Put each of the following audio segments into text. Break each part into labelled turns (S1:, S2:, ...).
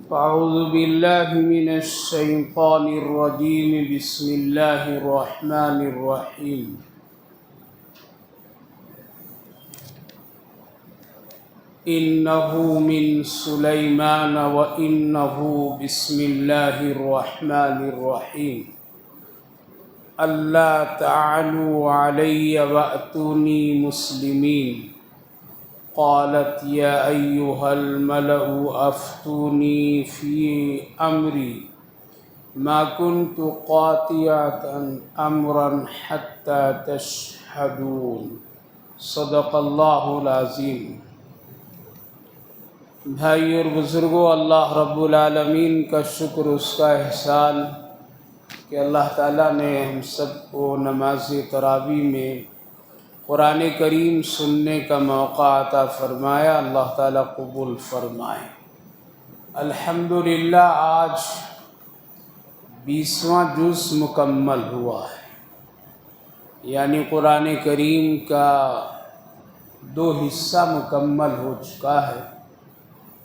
S1: أعوذ بالله من الشيطان الرجيم بسم الله الرحمن الرحيم إنه من سليمان وإنه بسم الله الرحمن الرحيم ألا تعلوا علي وأتوني مسلمين قالت يا أيها الملأ أفتوني في أمري ما كنت قاطعة أمرا حتى تشهدون صدق اللہ العظیم۔ بھائی اور بزرگوں، اللہ رب العالمین کا شکر، اس کا احسان کہ اللہ تعالیٰ نے ہم سب کو نماز تراویح میں قرآن کریم سننے کا موقع عطا فرمایا۔ اللہ تعالیٰ قبول فرمائے۔ الحمدللہ آج 20واں جز مکمل ہوا ہے، یعنی قرآن کریم کا 2 حصہ مکمل ہو چکا ہے،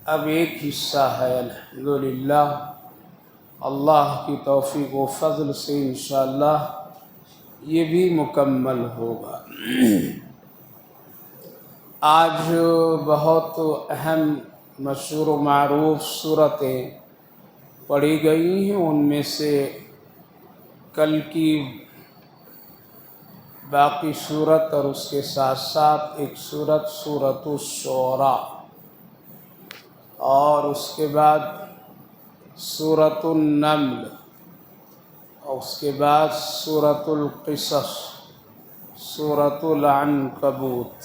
S1: اب ایک حصہ ہے۔ الحمدللہ اللہ کی توفیق و فضل سے انشاءاللہ یہ بھی مکمل ہوگا۔ آج بہت اہم مشہور و معروف صورتیں پڑھی گئی ہیں، ان میں سے کل کی باقی صورت اور اس کے ساتھ ساتھ ایک صورت سورۃ الشعراء، اور اس کے بعد سورۃ النمل، اور اس کے بعد سورۃ القصص، سورۃ العنکبوت،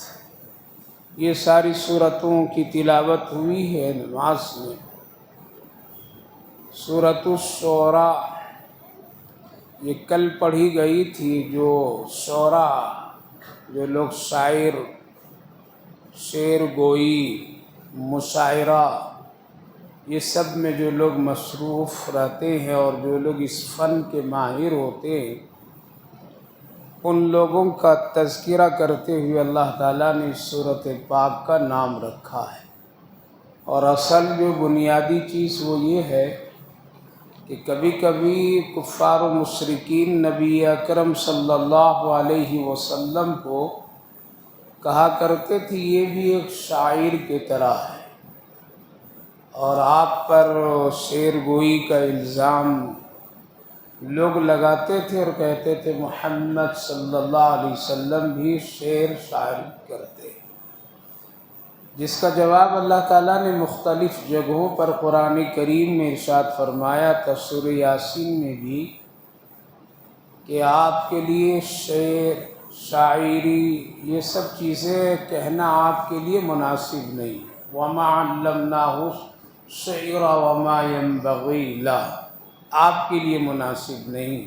S1: یہ ساری سورتوں کی تلاوت ہوئی ہے نماز میں۔ سورۃ الشعراء یہ کل پڑھی گئی تھی۔ جو شعراء، جو لوگ شعر گوئی، مشاعرہ، یہ سب میں جو لوگ مصروف رہتے ہیں اور جو لوگ اس فن کے ماہر ہوتے ہیں، ان لوگوں کا تذکرہ کرتے ہوئے اللہ تعالیٰ نے اس سورۃ پاک کا نام رکھا ہے۔ اور اصل جو بنیادی چیز وہ یہ ہے کہ کبھی کبھی کفار و مشرکین نبی اکرم صلی اللہ علیہ وسلم کو کہا کرتے تھے یہ بھی ایک شاعر کی طرح ہے، اور آپ پر شعر گوئی کا الزام لوگ لگاتے تھے اور کہتے تھے محمد صلی اللہ علیہ وسلم بھی شعر شاعری کرتے، جس کا جواب اللہ تعالیٰ نے مختلف جگہوں پر قرآن کریم میں ارشاد فرمایا تھا، سورہ یاسین میں بھی، کہ آپ کے لیے شعر، شاعری، یہ سب چیزیں کہنا آپ کے لیے مناسب نہیں۔ وَمَا عَلَّمْنَاهُ الشِّعْرَ وَمَا يَنبَغِي لَهُ، آپ کے لیے مناسب نہیں۔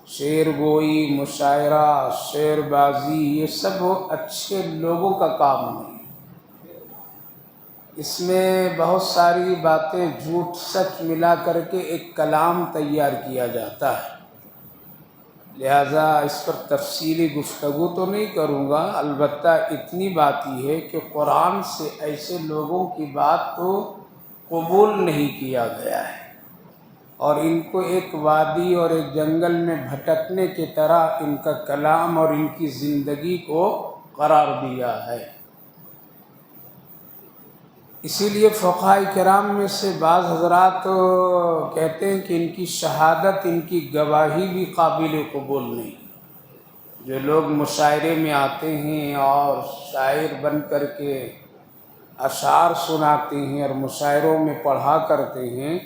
S1: شعر گوئی، مشاعرہ، شعر بازی، یہ سب اچھے لوگوں کا کام نہیں۔ اس میں بہت ساری باتیں جھوٹ سچ ملا کر کے ایک کلام تیار کیا جاتا ہے، لہذا اس پر تفصیلی گفتگو تو نہیں کروں گا، البتہ اتنی بات ہی ہے کہ قرآن سے ایسے لوگوں کی بات تو قبول نہیں کیا گیا ہے، اور ان کو ایک وادی اور ایک جنگل میں بھٹکنے کی طرح ان کا کلام اور ان کی زندگی کو قرار دیا ہے۔ اسی لیے فقہاء کرام میں سے بعض حضرات کہتے ہیں کہ ان کی شہادت، ان کی گواہی بھی قابل قبول نہیں۔ جو لوگ مشاعرے میں آتے ہیں اور شاعر بن کر کے اشعار سناتے ہیں اور مشاعروں میں پڑھا کرتے ہیں،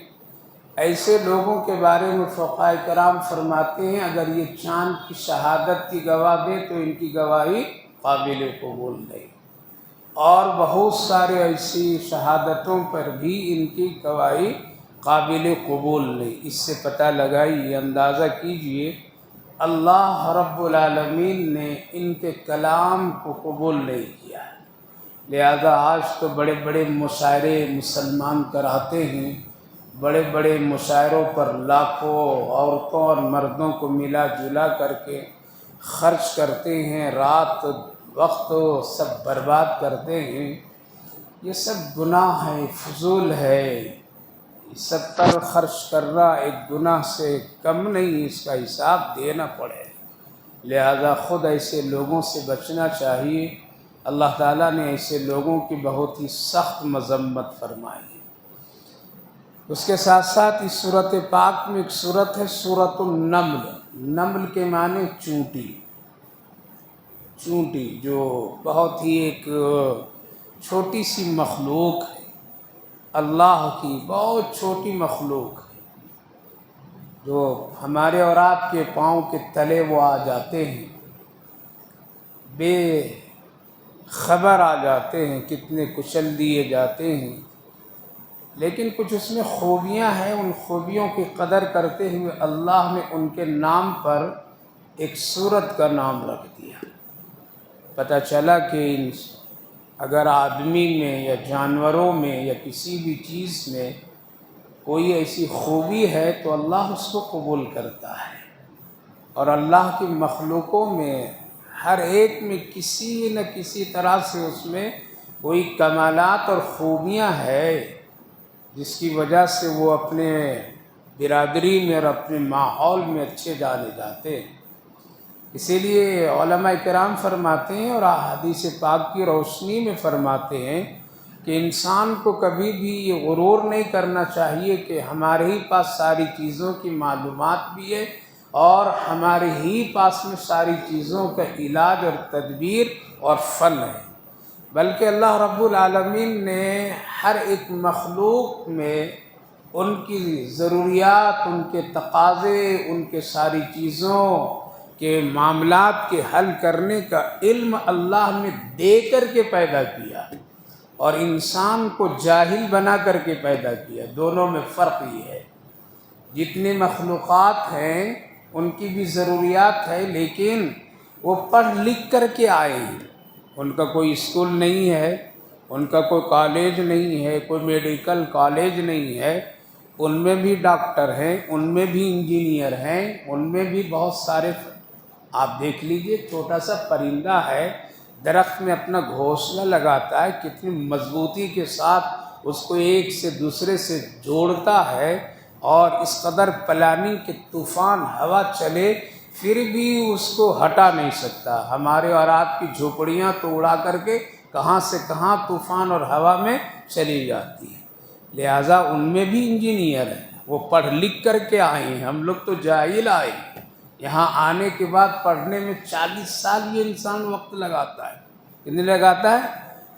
S1: ایسے لوگوں کے بارے میں فقہاء کرام فرماتے ہیں اگر یہ چاند کی شہادت کی گواہ دے تو ان کی گواہی قابل قبول نہیں، اور بہت سارے ایسی شہادتوں پر بھی ان کی گواہی قابل قبول نہیں۔ اس سے پتہ لگائیے، اندازہ کیجئے، اللہ رب العالمین نے ان کے کلام کو قبول نہیں کیا، لہذا آج تو بڑے بڑے مشاعرے مسلمان کراتے ہیں، بڑے بڑے مشاعروں پر لاکھوں عورتوں اور مردوں کو ملا جلا کر کے خرچ کرتے ہیں، رات وقت سب برباد کرتے ہیں۔ یہ سب گناہ ہے، فضول ہے، سب پر خرچ کرنا ایک گناہ سے کم نہیں، اس کا حساب دینا پڑے، لہذا خود ایسے لوگوں سے بچنا چاہیے۔ اللہ تعالیٰ نے ایسے لوگوں کی بہت ہی سخت مذمت فرمائی ہے۔ اس کے ساتھ ساتھ اس سورۃ پاک میں ایک سورت ہے سورۃ النمل۔ نمل کے معنی چونٹی، چونٹی جو بہت ہی ایک چھوٹی سی مخلوق ہے، اللہ کی بہت چھوٹی مخلوق ہے، جو ہمارے اور آپ کے پاؤں کے تلے وہ آ جاتے ہیں، بے خبر آ جاتے ہیں، کتنے کچل دیے جاتے ہیں، لیکن کچھ اس میں خوبیاں ہیں۔ ان خوبیوں کی قدر کرتے ہوئے اللہ نے ان کے نام پر ایک سورت کا نام رکھ دیا۔ پتہ چلا کہ اگر آدمی میں یا جانوروں میں یا کسی بھی چیز میں کوئی ایسی خوبی ہے تو اللہ اس کو قبول کرتا ہے، اور اللہ کی مخلوقوں میں ہر ایک میں کسی نہ کسی طرح سے اس میں کوئی کمالات اور خوبیاں ہے، جس کی وجہ سے وہ اپنے برادری میں اور اپنے ماحول میں اچھے جانے جاتے ہیں۔ اسی لیے علماء کرام فرماتے ہیں اور احادیث پاک کی روشنی میں فرماتے ہیں کہ انسان کو کبھی بھی یہ غرور نہیں کرنا چاہیے کہ ہمارے ہی پاس ساری چیزوں کی معلومات بھی ہے اور ہمارے ہی پاس میں ساری چیزوں کا علاج اور تدبیر اور فن ہے، بلکہ اللہ رب العالمین نے ہر ایک مخلوق میں ان کی ضروریات، ان کے تقاضے، ان کے ساری چیزوں کے معاملات کے حل کرنے کا علم اللہ نے دے کر کے پیدا کیا، اور انسان کو جاہل بنا کر کے پیدا کیا۔ دونوں میں فرق یہ ہے، جتنے مخلوقات ہیں ان کی بھی ضروریات ہے، لیکن وہ پڑھ لکھ کر کے آئے ہیں، ان کا کوئی اسکول نہیں ہے، ان کا کوئی کالج نہیں ہے، کوئی میڈیکل کالج نہیں ہے، ان میں بھی ڈاکٹر ہیں، ان میں بھی انجینئر ہیں، ان میں بھی بہت سارے۔ آپ دیکھ لیجئے، چھوٹا سا پرندہ ہے، درخت میں اپنا گھونسلہ لگاتا ہے، کتنی مضبوطی کے ساتھ اس کو ایک سے دوسرے سے جوڑتا ہے، اور اس قدر پلاننگ کہ طوفان ہوا چلے پھر بھی اس کو ہٹا نہیں سکتا۔ ہمارے اور آپ کی جھوپڑیاں تو اڑا کر کے کہاں سے کہاں طوفان اور ہوا میں چلی جاتی ہے، لہٰذا ان میں بھی انجینئر ہیں، وہ پڑھ لکھ کر کے آئے ہیں، ہم لوگ تو جاہل آئے ہیں۔ یہاں آنے کے بعد پڑھنے میں 40 سال یہ انسان وقت لگاتا ہے۔ کتنے لگاتا ہے؟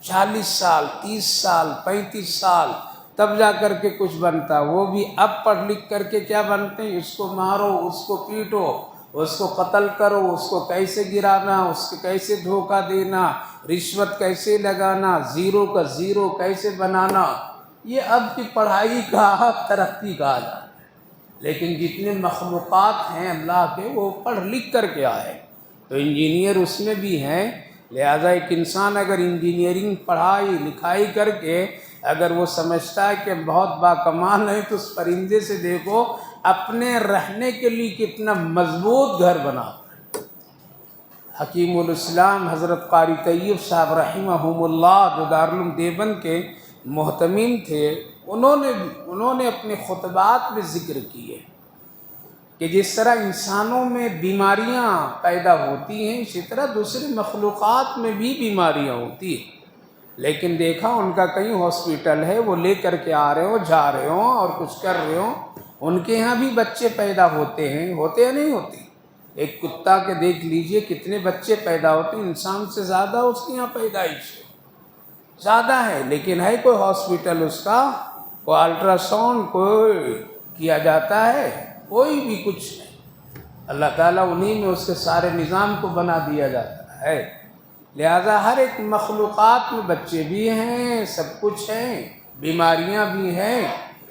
S1: 40 سال، 30 سال، 35 سال، تب جا کر کے کچھ بنتا۔ وہ بھی اب پڑھ لکھ کر کے کیا بنتے ہیں؟ اس کو مارو، اس کو پیٹو، اس کو قتل کرو، اس کو کیسے گرانا، اس کو کیسے دھوکہ دینا، رشوت کیسے لگانا، زیرو کا زیرو کیسے بنانا، یہ اب کی پڑھائی کا ترقی کا آ جاتا ہے۔ لیکن جتنے مخلوقات ہیں اللہ کے، وہ پڑھ لکھ کر کے آئے، تو انجینئر اس میں بھی ہیں۔ لہذا ایک انسان اگر انجینئرنگ پڑھائی لکھائی کر کے اگر وہ سمجھتا ہے کہ بہت باکمال ہے، تو اس پرندے سے دیکھو اپنے رہنے کے لیے کتنا مضبوط گھر بناتا ہے۔ حکیم الاسلام حضرت قاری طیب صاحب رحمہم اللہ، جو دارالعلوم دیوبند کے محتمم تھے، انہوں نے اپنے خطبات میں ذکر کیے کہ جس طرح انسانوں میں بیماریاں پیدا ہوتی ہیں، اسی طرح دوسری مخلوقات میں بھی بیماریاں ہوتی ہیں، لیکن دیکھا ان کا کہیں ہاسپیٹل ہے، وہ لے کر کے آ رہے ہوں، جا رہے ہوں اور کچھ کر رہے ہوں، ان کے ہاں بھی بچے پیدا ہوتے ہیں، ہوتے یا نہیں ہوتے؟ ایک کتا کے دیکھ لیجئے کتنے بچے پیدا ہوتے ہیں، انسان سے زیادہ اس کے یہاں پیدائش ہے، زیادہ ہے، لیکن ہے کوئی ہاسپیٹل اس کا؟ کوئی الٹرا ساؤنڈ کوئی کیا جاتا ہے؟ کوئی بھی کچھ نہیں۔ اللہ تعالیٰ انہی میں اس کے سارے نظام کو بنا دیا جاتا ہے۔ لہذا ہر ایک مخلوقات میں بچے بھی ہیں، سب کچھ ہیں، بیماریاں بھی ہیں،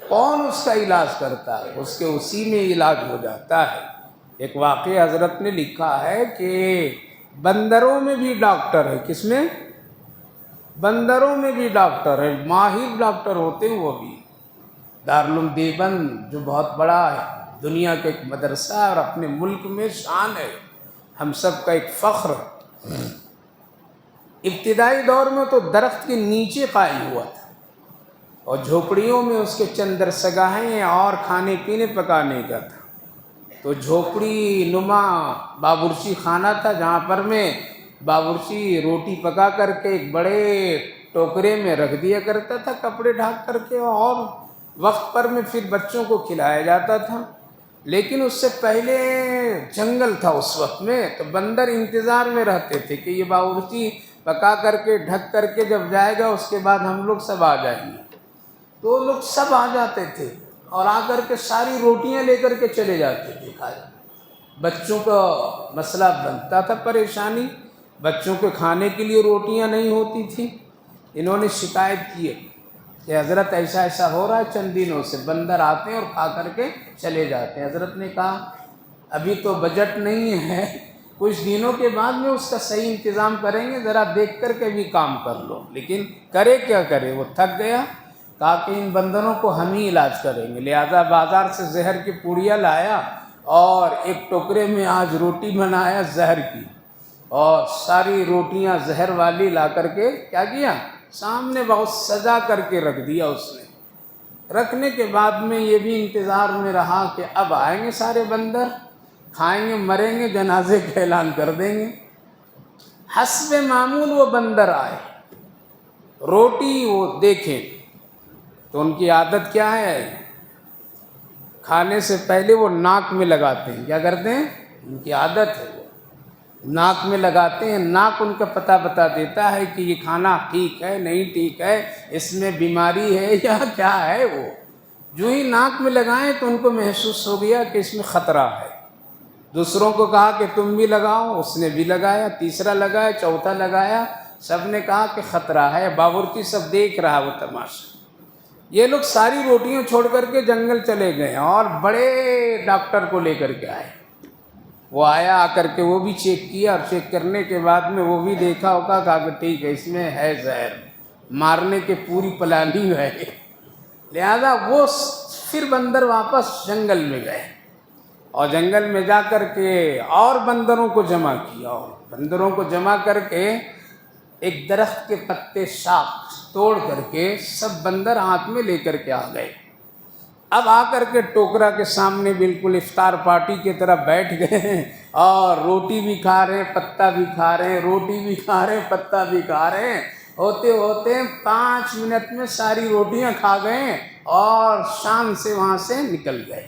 S1: کون اس کا علاج کرتا ہے؟ اس کے اسی میں علاج ہو جاتا ہے۔ ایک واقعہ حضرت نے لکھا ہے کہ بندروں میں بھی ڈاکٹر ہے۔ کس میں؟ بندروں میں بھی ڈاکٹر ہے، ماہر ڈاکٹر ہوتے ہیں وہ بھی۔ دارالعلوم دیوبند جو بہت بڑا ہے، دنیا کا ایک مدرسہ ہے اور اپنے ملک میں شان ہے، ہم سب کا ایک فخر ہے۔ ابتدائی دور میں تو درخت کے نیچے قائم ہوا تھا، اور جھوپڑیوں میں اس کے چند درسگاہیں اور کھانے پینے پکانے کا تھا۔ تو جھوپڑی نما باورچی خانہ تھا جہاں پر میں باورچی روٹی پکا کر کے ایک بڑے ٹوکرے میں رکھ دیا کرتا تھا کپڑے ڈھانک کر کے، اور وقت پر میں پھر بچوں کو کھلایا جاتا تھا۔ لیکن اس سے پہلے جنگل تھا اس وقت میں، تو بندر انتظار میں رہتے تھے کہ یہ باورچی پکا کر کے ڈھک کر کے جب جائے گا اس کے بعد ہم لوگ سب آ جائیں گے۔ تو وہ لوگ سب آ جاتے تھے اور آ کر کے ساری روٹیاں لے کر کے چلے جاتے تھے کھانے۔ بچوں کا مسئلہ بنتا تھا، پریشانی، بچوں کے کھانے کے لیے روٹیاں نہیں ہوتی تھیں۔ انہوں نے شکایت کی کہ حضرت ایسا ایسا ہو رہا ہے، چند دنوں سے بندر آتے ہیں اور کھا کر کے چلے جاتے ہیں۔ حضرت نے کہا ابھی تو بجٹ نہیں ہے، کچھ دنوں کے بعد میں اس کا صحیح انتظام کریں گے، ذرا دیکھ کر کے بھی کام کر لو۔ لیکن کرے کیا کرے، وہ تھک گیا، کہا کہ ان بندروں کو ہم ہی علاج کریں گے۔ لہذا بازار سے زہر کی پوڑیاں لایا اور ایک ٹوکرے میں آج روٹی بنایا زہر کی، اور ساری روٹیاں زہر والی لا کر کے کیا کیا، سامنے بہت سجا کر کے رکھ دیا اس نے۔ رکھنے کے بعد میں یہ بھی انتظار میں رہا کہ اب آئیں گے سارے بندر، کھائیں گے، مریں گے، جنازے کا اعلان کر دیں گے۔ حسب معمول وہ بندر آئے، روٹی وہ دیکھیں تو ان کی عادت کیا ہے، کھانے سے پہلے وہ ناک میں لگاتے ہیں۔ کیا کرتے ہیں؟ ان کی عادت ہے، وہ ناک میں لگاتے ہیں۔ ناک ان کا پتہ بتا دیتا ہے کہ یہ کھانا ٹھیک ہے نہیں ٹھیک ہے، اس میں بیماری ہے یا کیا ہے۔ وہ جو ہی ناک میں لگائیں تو ان کو محسوس ہو گیا کہ اس میں خطرہ ہے۔ دوسروں کو کہا کہ تم بھی لگاؤ، اس نے بھی لگایا، تیسرا لگایا، چوتھا لگایا، سب نے کہا کہ خطرہ ہے۔ باورچی سب دیکھ رہا وہ تماشا۔ یہ لوگ ساری روٹیاں چھوڑ کر کے جنگل چلے گئے اور بڑے ڈاکٹر کو لے کر کے آئے۔ وہ آیا، آ کر کے وہ بھی چیک کیا، اور چیک کرنے کے بعد میں وہ بھی دیکھا ہوگا، کہا کہ ٹھیک ہے اس میں ہے زہر، مارنے کے پوری پلاننگ ہے۔ لہذا وہ پھر بندر واپس جنگل میں گئے، اور جنگل میں جا کر کے اور بندروں کو جمع کیا، اور بندروں کو جمع کر کے ایک درخت کے پتے شاخ توڑ کر کے سب بندر ہاتھ میں لے کر کے آ گئے۔ اب آ کر کے ٹوکرا کے سامنے بالکل افطار پارٹی کی طرح بیٹھ گئے ہیں، اور روٹی بھی کھا رہے ہیں، پتہ بھی کھا رہے ہیں، روٹی بھی کھا رہے ہیں، پتہ بھی کھا رہے ہیں۔ ہوتے ہوتے 5 منٹ میں ساری روٹیاں کھا گئے اور شام سے وہاں سے نکل گئے۔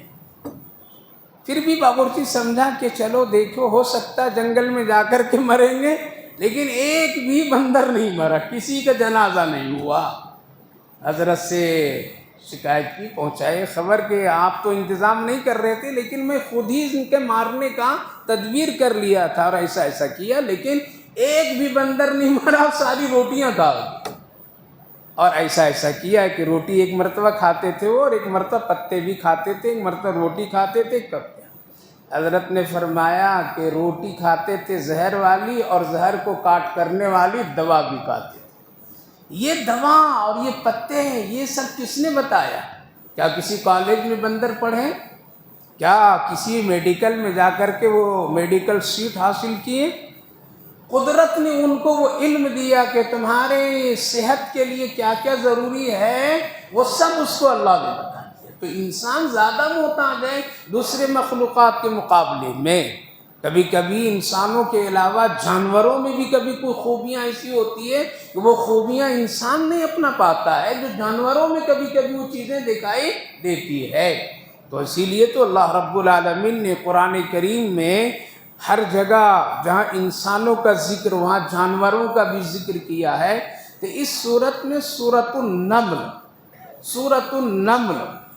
S1: پھر بھی باورچی سمجھا کہ چلو دیکھو، ہو سکتا ہے جنگل میں جا کر کے مریں گے، لیکن ایک بھی بندر نہیں مرا، کسی کا جنازہ نہیں ہوا۔ حضرت سے شکایت کی، پہنچائے خبر کہ آپ تو انتظام نہیں کر رہے تھے، لیکن میں خود ہی ان کے مارنے کا تدبیر کر لیا تھا اور ایسا ایسا کیا، لیکن ایک بھی بندر نہیں مرا، ساری روٹیاں کھا گئے۔ اور ایسا ایسا کیا کہ روٹی ایک مرتبہ کھاتے تھے وہ، اور ایک مرتبہ پتے بھی کھاتے تھے، ایک مرتبہ روٹی کھاتے تھے، کب کیا۔ حضرت نے فرمایا کہ روٹی کھاتے تھے زہر والی، اور زہر کو کاٹ کرنے والی دوا بھی کھاتے تھے۔ یہ دوا اور یہ پتے ہیں، یہ سب کس نے بتایا؟ کیا کسی کالج میں بندر پڑھے؟ کیا کسی میڈیکل میں جا کر کے وہ میڈیکل سیٹ حاصل کیے؟ قدرت نے ان کو وہ علم دیا کہ تمہارے صحت کے لیے کیا کیا ضروری ہے، وہ سب اس کو اللہ نے بتا دیا۔ تو انسان زیادہ محتاج ہے دوسرے مخلوقات کے مقابلے میں۔ کبھی کبھی انسانوں کے علاوہ جانوروں میں بھی کبھی کوئی خوبیاں ایسی ہوتی ہے کہ وہ خوبیاں انسان نہیں اپنا پاتا ہے، جو جانوروں میں کبھی کبھی وہ چیزیں دکھائی دیتی ہے۔ تو اسی لیے تو اللہ رب العالمین نے قرآن کریم میں ہر جگہ جہاں انسانوں کا ذکر وہاں جانوروں کا بھی ذکر کیا ہے۔ تو اس صورت میں سورۃ النمل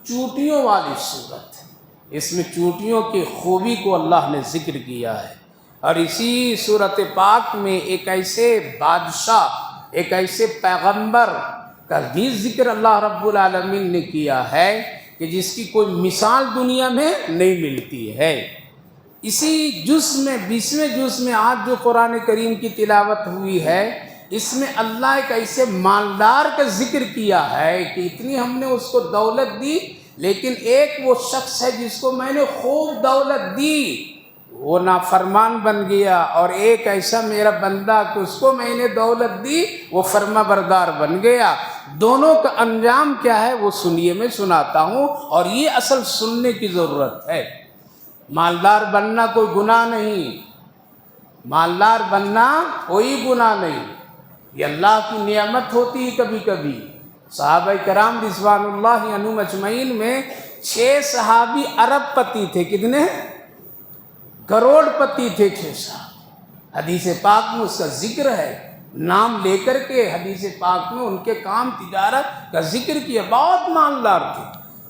S1: چونٹیوں والی صورت، اس میں چونٹیوں کی خوبی کو اللہ نے ذکر کیا ہے۔ اور اسی سورۃ پاک میں ایک ایسے بادشاہ، ایک ایسے پیغمبر کا بھی ذکر اللہ رب العالمین نے کیا ہے کہ جس کی کوئی مثال دنیا میں نہیں ملتی ہے۔ اسی جز میں 20ویں جز میں آج جو قرآن کریم کی تلاوت ہوئی ہے، اس میں اللہ ایک ایسے مالدار کا ذکر کیا ہے کہ اتنی ہم نے اس کو دولت دی، لیکن ایک وہ شخص ہے جس کو میں نے خوب دولت دی، وہ نافرمان بن گیا، اور ایک ایسا میرا بندہ کہ اس کو میں نے دولت دی، وہ فرما بردار بن گیا۔ دونوں کا انجام کیا ہے وہ سنیے، میں سناتا ہوں، اور یہ اصل سننے کی ضرورت ہے۔ مالدار بننا کوئی گناہ نہیں، مالدار بننا کوئی گناہ نہیں، یہ اللہ کی نعمت ہوتی ہے کبھی کبھی۔ صحابہ کرام رضوان اللہ عنہم اجمعین میں 6 صحابی ارب پتی تھے، کتنے؟ کروڑ پتی تھے 6 صحابی۔ حدیث پاک میں اس کا ذکر ہے، نام لے کر کے حدیث پاک میں ان کے کام تجارت کا ذکر کیا، بہت مالدار تھے۔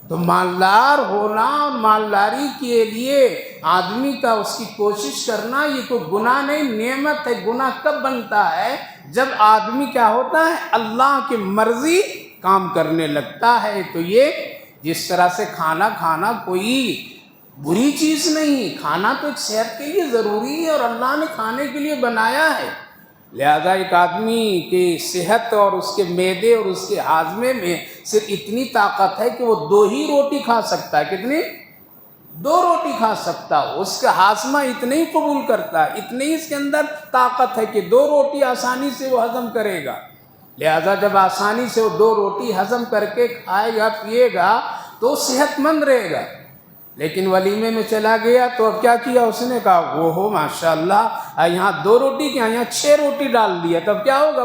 S1: تو مالدار ہونا، مالداری کے لیے آدمی کا اس کی کوشش کرنا یہ کوئی گناہ نہیں، نعمت ہے۔ گناہ کب بنتا ہے؟ جب آدمی کیا ہوتا ہے؟ اللہ کی مرضی کام کرنے لگتا ہے۔ تو یہ جس طرح سے کھانا کھانا کوئی بری چیز نہیں، کھانا تو ایک صحت کے لیے ضروری ہے اور اللہ نے کھانے کے لیے بنایا ہے۔ لہذا ایک آدمی کی صحت اور اس کے معدے اور اس کے ہاضمے میں صرف اتنی طاقت ہے کہ وہ 2 ہی روٹی کھا سکتا ہے، کتنی؟ 2 روٹی کھا سکتا ہو، اس کا ہاضمہ اتنے ہی قبول کرتا ہے، اتنی ہی اس کے اندر طاقت ہے کہ 2 روٹی آسانی سے وہ ہضم کرے گا۔ لہذا جب آسانی سے وہ 2 روٹی ہضم کر کے کھائے گا پیے گا تو صحت مند رہے گا۔ لیکن ولیمے میں چلا گیا تو اب کیا کیا اس نے؟ کہا وہ ہو ماشاءاللہ، یہاں 2 روٹی کیا یہاں 6 روٹی ڈال دیا، تب کیا ہوگا؟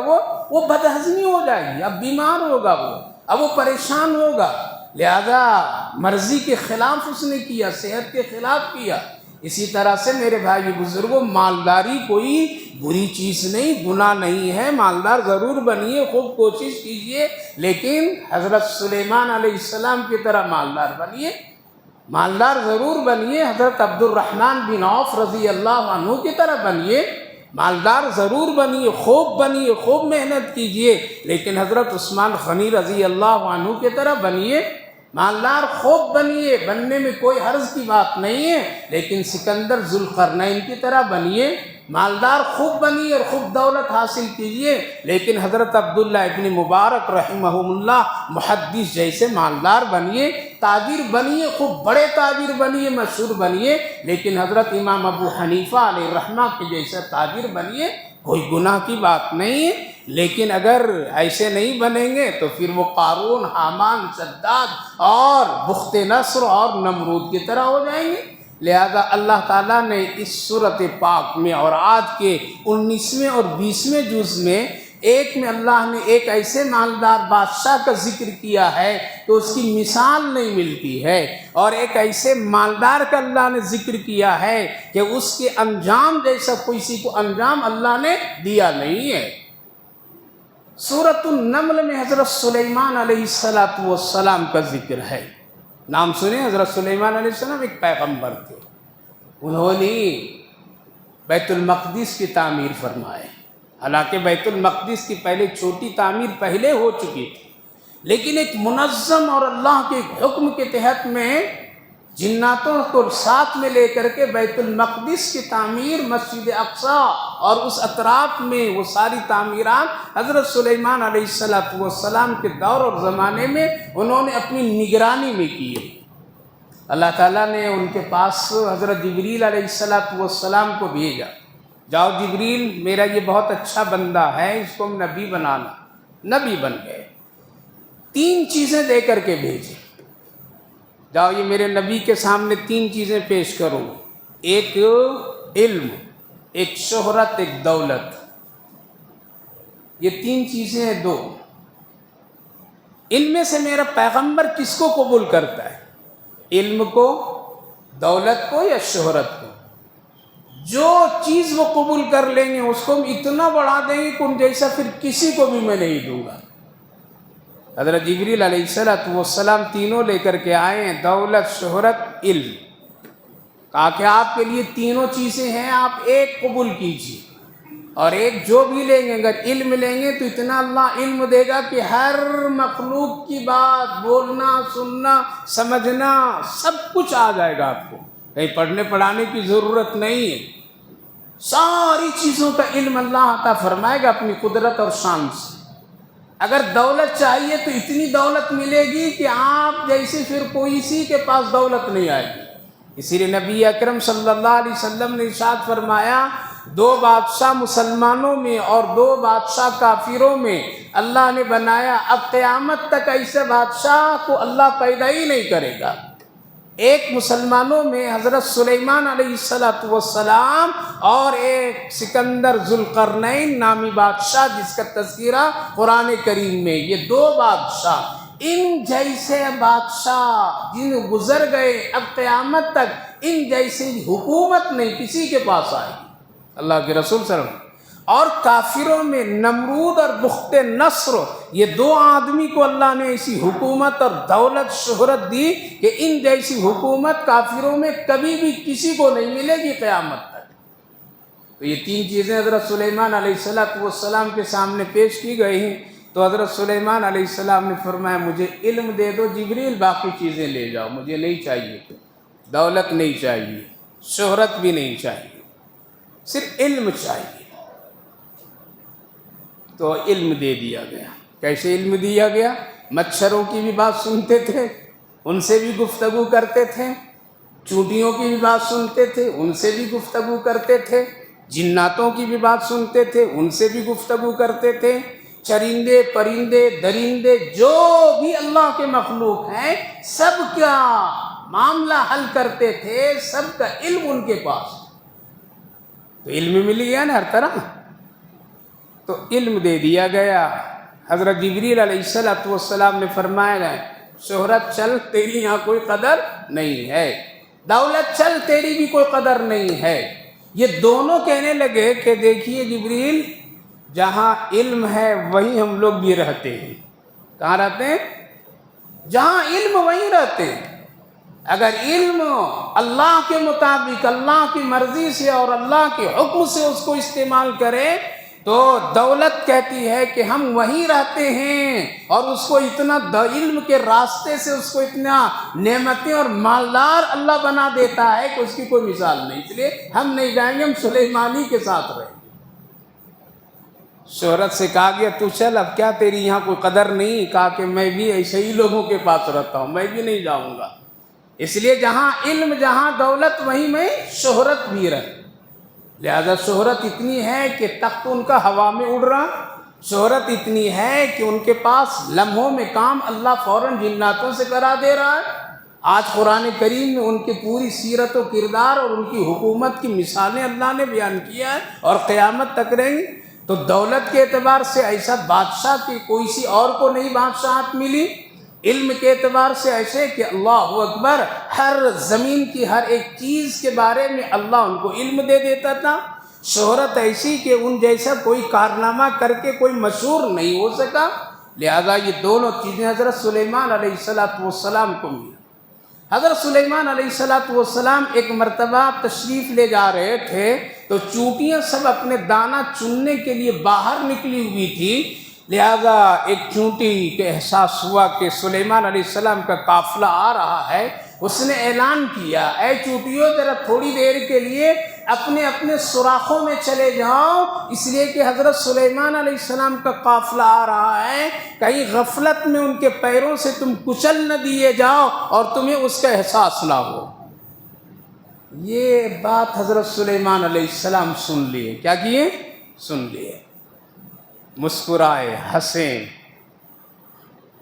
S1: وہ بدہضمی ہو جائے گی، اب بیمار ہوگا، اب وہ پریشان ہوگا۔ لہذا مرضی کے خلاف اس نے کیا، صحت کے خلاف کیا۔ اسی طرح سے میرے بھائی بزرگوں، مالداری کوئی بری چیز نہیں، گناہ نہیں ہے، مالدار ضرور بنیے، خوب کوشش کیجئے، لیکن حضرت سلیمان علیہ السلام کی طرح مالدار بنیے، مالدار ضرور بنیے، حضرت عبد الرحمن بن عوف رضی اللہ عنہ کی طرح بنیے، مالدار ضرور بنیے، خوب محنت کیجئے، لیکن حضرت عثمان غنی رضی اللہ عنہ کی طرح بنیے، مالدار خوب بنیے، بننے میں کوئی حرج کی بات نہیں ہے، لیکن سکندر ذوالقرنین کی طرح بنیے، مالدار خوب بنیے اور خوب دولت حاصل کیجئے، لیکن حضرت عبداللہ ابن مبارک رحمہم اللہ محدث جیسے مالدار بنیے، تاجر بنیے، خوب بڑے تاجر بنیے، مشہور بنیے، لیکن حضرت امام ابو حنیفہ علیہ الرحمہ کے جیسا تاجر بنیے، کوئی گناہ کی بات نہیں ہے۔ لیکن اگر ایسے نہیں بنیں گے تو پھر وہ قارون، حامان، شداد اور بخت نصر اور نمرود کی طرح ہو جائیں گے۔ لہذا اللہ تعالیٰ نے اس سورۃ پاک میں اور آج کے 19ویں اور 20ویں جز میں ایک میں اللہ نے ایک ایسے مالدار بادشاہ کا ذکر کیا ہے کہ اس کی مثال نہیں ملتی ہے، اور ایک ایسے مالدار کا اللہ نے ذکر کیا ہے کہ اس کے انجام جیسا کسی کو انجام اللہ نے دیا نہیں ہے۔ سورۃ النمل میں حضرت سلیمان علیہ السلام کا ذکر ہے۔ نام سنیں، حضرت سلیمان علیہ السلام ایک پیغمبر تھے، انہوں نے بیت المقدس کی تعمیر فرمائے۔ حالانکہ بیت المقدس کی پہلے چھوٹی تعمیر پہلے ہو چکی تھی، لیکن ایک منظم اور اللہ کے حکم کے تحت میں جناتوں کو ساتھ میں لے کر کے بیت المقدس کی تعمیر، مسجد اقصی اور اس اطراف میں وہ ساری تعمیرات حضرت سلیمان علیہ السلام کے دور اور زمانے میں انہوں نے اپنی نگرانی میں کی ہے۔ اللہ تعالیٰ نے ان کے پاس حضرت جبریل علیہ السلام کو بھیجا، جاؤ جبریل، میرا یہ بہت اچھا بندہ ہے، اس کو ہم نبی بنانا۔ نبی بن گئے، 3 چیزیں دے کر کے بھیجے، جاؤ یہ میرے نبی کے سامنے 3 چیزیں پیش کرو، ایک علم، ایک شہرت، ایک دولت، یہ 3 چیزیں ہیں، 2۔ ان میں سے میرا پیغمبر کس کو قبول کرتا ہے؟ علم کو، دولت کو یا شہرت کو؟ جو چیز وہ قبول کر لیں گے اس کو ہم اتنا بڑھا دیں گے کہ ان جیسا پھر کسی کو بھی میں نہیں دوں گا۔ حضرت جبریل علیہ السلام تینوں لے کر کے آئے ہیں، دولت، شہرت، علم۔ کہا کہ آپ کے لیے تینوں چیزیں ہیں، آپ ایک قبول کیجیے، اور ایک جو بھی لیں گے، اگر علم لیں گے تو اتنا اللہ علم دے گا کہ ہر مخلوق کی بات بولنا، سننا، سمجھنا سب کچھ آ جائے گا آپ کو، کہیں پڑھنے پڑھانے کی ضرورت نہیں ہے، ساری چیزوں کا علم اللہ عطا فرمائے گا اپنی قدرت اور شان سے۔ اگر دولت چاہیے تو اتنی دولت ملے گی کہ آپ جیسے پھر کوئی سی کے پاس دولت نہیں آئے گی۔ اسی لیے نبی اکرم صلی اللہ علیہ وسلم نے ارشاد فرمایا دو بادشاہ مسلمانوں میں اور دو بادشاہ کافروں میں اللہ نے بنایا، اب قیامت تک ایسے بادشاہ کو اللہ پیدا ہی نہیں کرے گا۔ ایک مسلمانوں میں حضرت سلیمان علیہ السلام اور ایک سکندر ذوالقرنین نامی بادشاہ جس کا تذکرہ قرآن کریم میں، یہ دو بادشاہ، ان جیسے بادشاہ جن گزر گئے، اب قیامت تک ان جیسی حکومت نہیں کسی کے پاس آئے گی۔ اللہ کے رسول صلی اللہ علیہ وسلم۔ اور کافروں میں نمرود اور بخت نصر، یہ دو آدمی کو اللہ نے ایسی حکومت اور دولت شہرت دی کہ ان جیسی حکومت کافروں میں کبھی بھی کسی کو نہیں ملے گی قیامت تک۔ تو یہ تین چیزیں حضرت سلیمان علیہ السلام کے سامنے پیش کی گئی ہیں، تو حضرت سلیمان علیہ السلام نے فرمایا مجھے علم دے دو جبریل، باقی چیزیں لے جاؤ، مجھے نہیں چاہیے، دولت نہیں چاہیے، شہرت بھی نہیں چاہیے، صرف علم چاہیے۔ تو علم دے دیا گیا۔ کیسے علم دیا گیا؟ مچھروں کی بھی بات سنتے تھے، ان سے بھی گفتگو کرتے تھے، چونٹیوں کی بھی بات سنتے تھے، ان سے بھی گفتگو کرتے تھے، جناتوں کی بھی بات سنتے تھے، ان سے بھی گفتگو کرتے تھے، چرندے پرندے درندے جو بھی اللہ کے مخلوق ہیں سب کا معاملہ حل کرتے تھے، سب کا علم ان کے پاس۔ تو علم مل گیا نا ہر طرح، تو علم دے دیا گیا۔ حضرت جبریل علیہ السلام نے فرمایا شہرت چل تیری یہاں کوئی قدر نہیں ہے، دولت چل تیری بھی کوئی قدر نہیں ہے۔ یہ دونوں کہنے لگے کہ دیکھیے جبریل، جہاں علم ہے وہیں ہم لوگ بھی رہتے ہیں۔ کہاں رہتے ہیں؟ جہاں علم وہیں رہتے ہیں۔ اگر علم اللہ کے مطابق، اللہ کی مرضی سے اور اللہ کے حکم سے اس کو استعمال کرے تو دولت کہتی ہے کہ ہم وہیں رہتے ہیں، اور اس کو اتنا علم کے راستے سے اس کو اتنا نعمتیں اور مالدار اللہ بنا دیتا ہے کہ اس کی کوئی مثال نہیں۔ اس لیے ہم نہیں جائیں گے، ہم سلیمانی کے ساتھ رہیں گے۔ شہرت سے کہا گیا تو چل، اب کیا تیری یہاں کوئی قدر نہیں؟ کہا کہ میں بھی ایسے ہی لوگوں کے پاس رہتا ہوں، میں بھی نہیں جاؤں گا۔ اس لیے جہاں علم جہاں دولت وہیں میں شہرت بھی رہے۔ لہذا شہرت اتنی ہے کہ تخت ان کا ہوا میں اڑ رہا، شہرت اتنی ہے کہ ان کے پاس لمحوں میں کام اللہ فوراً جناتوں سے کرا دے رہا ہے۔ آج قرآن کریم میں ان کی پوری سیرت و کردار اور ان کی حکومت کی مثالیں اللہ نے بیان کیا ہے، اور قیامت تک رہیں گی۔ تو دولت کے اعتبار سے ایسا بادشاہ کی کوئی سی اور کو نہیں بادشاہت ملی، علم کے اعتبار سے ایسے کہ اللہ اکبر، ہر زمین کی ہر ایک چیز کے بارے میں اللہ ان کو علم دے دیتا تھا۔ شہرت ایسی کہ ان جیسا کوئی کارنامہ کر کے کوئی مشہور نہیں ہو سکا۔ لہذا یہ دونوں چیزیں حضرت سلیمان علیہ السلام کو ملی۔ حضرت سلیمان علیہ السلام ایک مرتبہ تشریف لے جا رہے تھے تو چونٹیاں سب اپنے دانہ چننے کے لیے باہر نکلی ہوئی تھی۔ لہذا ایک چونٹی کے احساس ہوا کہ سلیمان علیہ السلام کا قافلہ آ رہا ہے۔ اس نے اعلان کیا، اے چونٹیوں ذرا تھوڑی دیر کے لیے اپنے اپنے سوراخوں میں چلے جاؤ، اس لیے کہ حضرت سلیمان علیہ السلام کا قافلہ آ رہا ہے، کہیں غفلت میں ان کے پیروں سے تم کچل نہ دیے جاؤ اور تمہیں اس کا احساس نہ ہو۔ یہ بات حضرت سلیمان علیہ السلام سن لیے، کیا کیے؟ سن لیے، مسکرائے، ہنسے،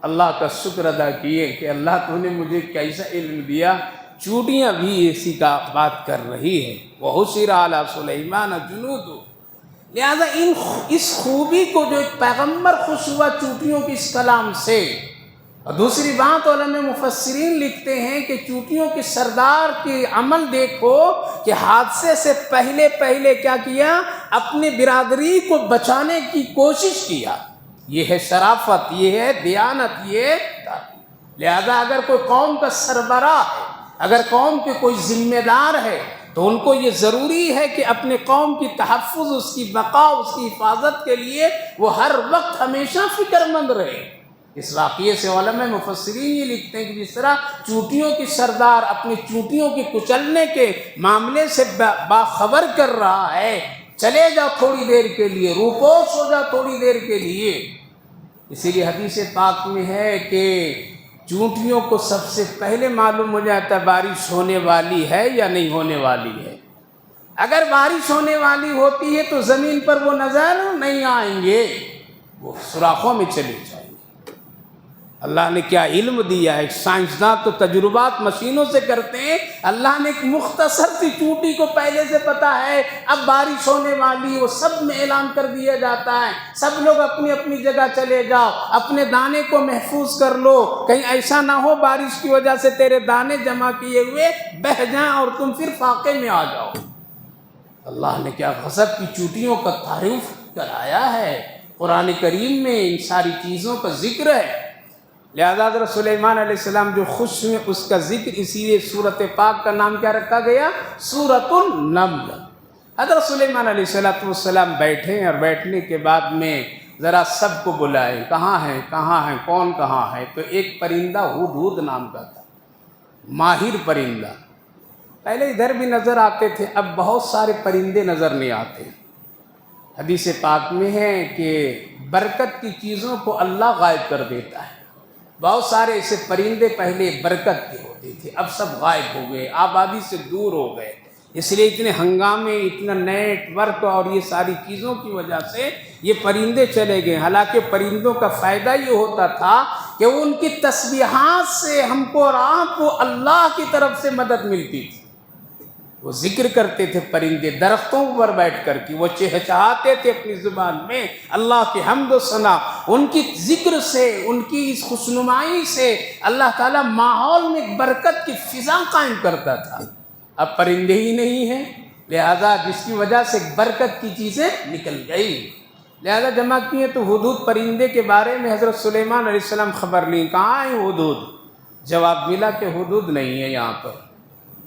S1: اللہ کا شکر ادا کیے کہ اللہ تو نے مجھے کیسا علم دیا، چونٹیاں بھی اسی کا بات کر رہی ہے۔ وَحُشِرَ عَلَىٰ سُلَيْمَانَ جُنُودُهُ۔ لہذا اس خوبی کو جو ایک پیغمبر خوش ہوا چونٹیوں کے اس کلام سے۔ اور دوسری بات علماء مفسرین لکھتے ہیں کہ چونٹیوں کے سردار کی عمل دیکھو کہ حادثے سے پہلے کیا کیا؟ اپنی برادری کو بچانے کی کوشش کیا۔ یہ ہے شرافت، یہ ہے دیانت، یہ ہے۔ لہذا اگر کوئی قوم کا سربراہ ہے، اگر قوم کے کوئی ذمہ دار ہے تو ان کو یہ ضروری ہے کہ اپنے قوم کی تحفظ، اس کی بقا، اس کی حفاظت کے لیے وہ ہر وقت ہمیشہ فکر مند رہے۔ اس واقعے سے علماء مفسرین یہ لکھتے ہیں کہ جس طرح چونٹیوں کی سردار اپنی چونٹیوں کی کچلنے کے معاملے سے باخبر کر رہا ہے، چلے جاؤ تھوڑی دیر کے لیے، روپوش ہو جاؤ تھوڑی دیر کے لیے۔ اسی لیے حدیث پاک میں ہے کہ چونٹیوں کو سب سے پہلے معلوم ہو جاتا ہے بارش ہونے والی ہے یا نہیں ہونے والی ہے۔ اگر بارش ہونے والی ہوتی ہے تو زمین پر وہ نظر نہیں آئیں گے، وہ سوراخوں میں چلے جائیں گے۔ اللہ نے کیا علم دیا ہے، سائنسداں تو تجربات مشینوں سے کرتے ہیں، اللہ نے ایک مختصر سی چونٹی کو پہلے سے پتا ہے اب بارش ہونے والی، وہ سب میں اعلان کر دیا جاتا ہے، سب لوگ اپنی اپنی جگہ چلے جاؤ، اپنے دانے کو محفوظ کر لو، کہیں ایسا نہ ہو بارش کی وجہ سے تیرے دانے جمع کیے ہوئے بہہ جائیں اور تم پھر فاقے میں آ جاؤ۔ اللہ نے کیا غضب کی چوٹیوں کا تعارف کرایا ہے، قرآن کریم میں ان ساری چیزوں کا ذکر ہے۔ لہذا حضرت سلیمان علیہ السلام جو خوش ہوئے، اس کا ذکر اسی لیے سورۃ پاک کا نام کیا رکھا گیا؟ سورۃ النمل۔ حضرت سلیمان علیہ السلام بیٹھے اور بیٹھنے کے بعد میں ذرا سب کو بلائے، کہاں ہیں کہاں ہیں، کون کہاں ہے؟ تو ایک پرندہ ہدہد نام کا تھا، ماہر پرندہ، پہلے ادھر بھی نظر آتے تھے، اب بہت سارے پرندے نظر نہیں آتے۔ حدیث پاک میں ہے کہ برکت کی چیزوں کو اللہ غائب کر دیتا ہے۔ بہت سارے ایسے پرندے پہلے برکت کے ہوتے تھے، اب سب غائب ہو گئے، آبادی سے دور ہو گئے، اس لیے اتنے ہنگامے، اتنا نیٹ ورک اور یہ ساری چیزوں کی وجہ سے یہ پرندے چلے گئے۔ حالانکہ پرندوں کا فائدہ یہ ہوتا تھا کہ ان کی تسبیحات سے ہم کو اور آپ کو اللہ کی طرف سے مدد ملتی تھی۔ وہ ذکر کرتے تھے پرندے درختوں پر بیٹھ کر کے، وہ چہچہاتے تھے اپنی زبان میں اللہ کی حمد و ثنا، ان کی ذکر سے، ان کی اس خوشنمائی سے اللہ تعالیٰ ماحول میں ایک برکت کی فضا قائم کرتا تھا۔ اب پرندے ہی نہیں ہیں، لہذا جس کی وجہ سے برکت کی چیزیں نکل گئی، لہذا جمع کیے تو ہدہد پرندے کے بارے میں حضرت سلیمان علیہ السلام خبر لیں، کہاں ہے ہدہد؟ جواب ملا کہ ہدہد نہیں ہے یہاں پر۔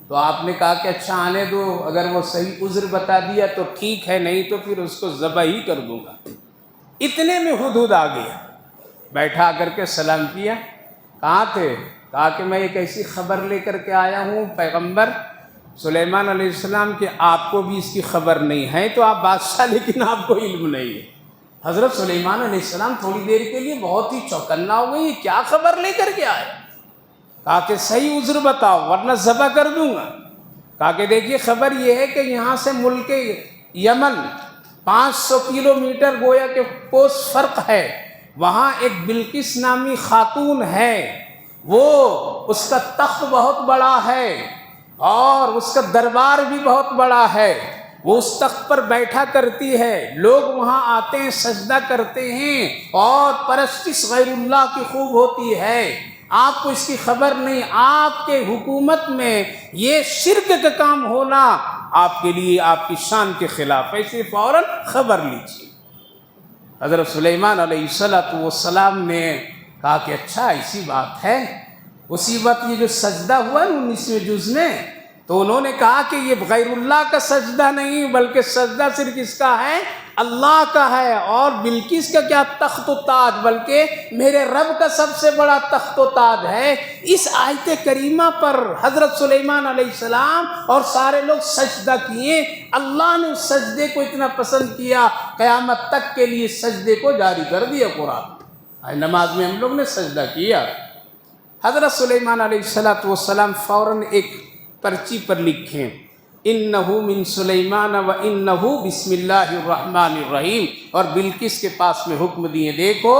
S1: تو آپ نے کہا کہ اچھا آنے دو، اگر وہ صحیح عذر بتا دیا تو ٹھیک ہے، نہیں تو پھر اس کو ذبح ہی کر دوں گا۔ اتنے میں ہدہد آ گیا، بیٹھا کر کے سلام کیا، کہاں تھے؟ کہا کہ میں ایک ایسی خبر لے کر کے آیا ہوں پیغمبر سلیمان علیہ السلام کہ آپ کو بھی اس کی خبر نہیں ہے، تو آپ بادشاہ لیکن آپ کو علم نہیں ہے۔ حضرت سلیمان علیہ السلام تھوڑی دیر کے لیے بہت ہی چوکنا ہو گئی، کیا خبر لے کر کے آئے؟ کہا کہ صحیح عذر بتاؤ ورنہ ذبح کر دوں گا۔ کہا کہ دیکھیے خبر یہ ہے کہ یہاں سے ملک یمن 500 کلومیٹر گویا کہ کوس فرق ہے، وہاں ایک بلقیس نامی خاتون ہے، وہ اس کا تخت بہت بڑا ہے اور اس کا دربار بھی بہت بڑا ہے، وہ اس تخت پر بیٹھا کرتی ہے، لوگ وہاں آتے ہیں سجدہ کرتے ہیں اور پرستش غیر اللہ کی خوب ہوتی ہے، آپ کو اس کی خبر نہیں، آپ کے حکومت میں یہ شرک کا کام ہونا آپ کے لیے آپ کی شان کے خلاف ہے، اسے فوراً خبر لیجیے۔ حضرت سلیمان علیہ السلام نے کہا کہ اچھا ایسی بات ہے، اسی وقت یہ جو سجدہ ہوا ہے 19ویں جز میں، تو انہوں نے کہا کہ یہ غیر اللہ کا سجدہ نہیں بلکہ سجدہ صرف اس کا ہے، اللہ کا ہے، اور بلقیس کا کیا تخت و تاج، بلکہ میرے رب کا سب سے بڑا تخت و تاج ہے۔ اس آیت کریمہ پر حضرت سلیمان علیہ السلام اور سارے لوگ سجدہ کیے، اللہ نے اس سجدے کو اتنا پسند کیا قیامت تک کے لیے سجدے کو جاری کر دیا۔ قرآن نماز میں ہم لوگ نے سجدہ کیا۔ حضرت سلیمان علیہ السلام فوراً ایک پرچی پر لکھیں انہو من سلیمان و انہو بسم اللہ الرحمن الرحیم، اور بلقیس کے پاس میں حکم دیے دیکھو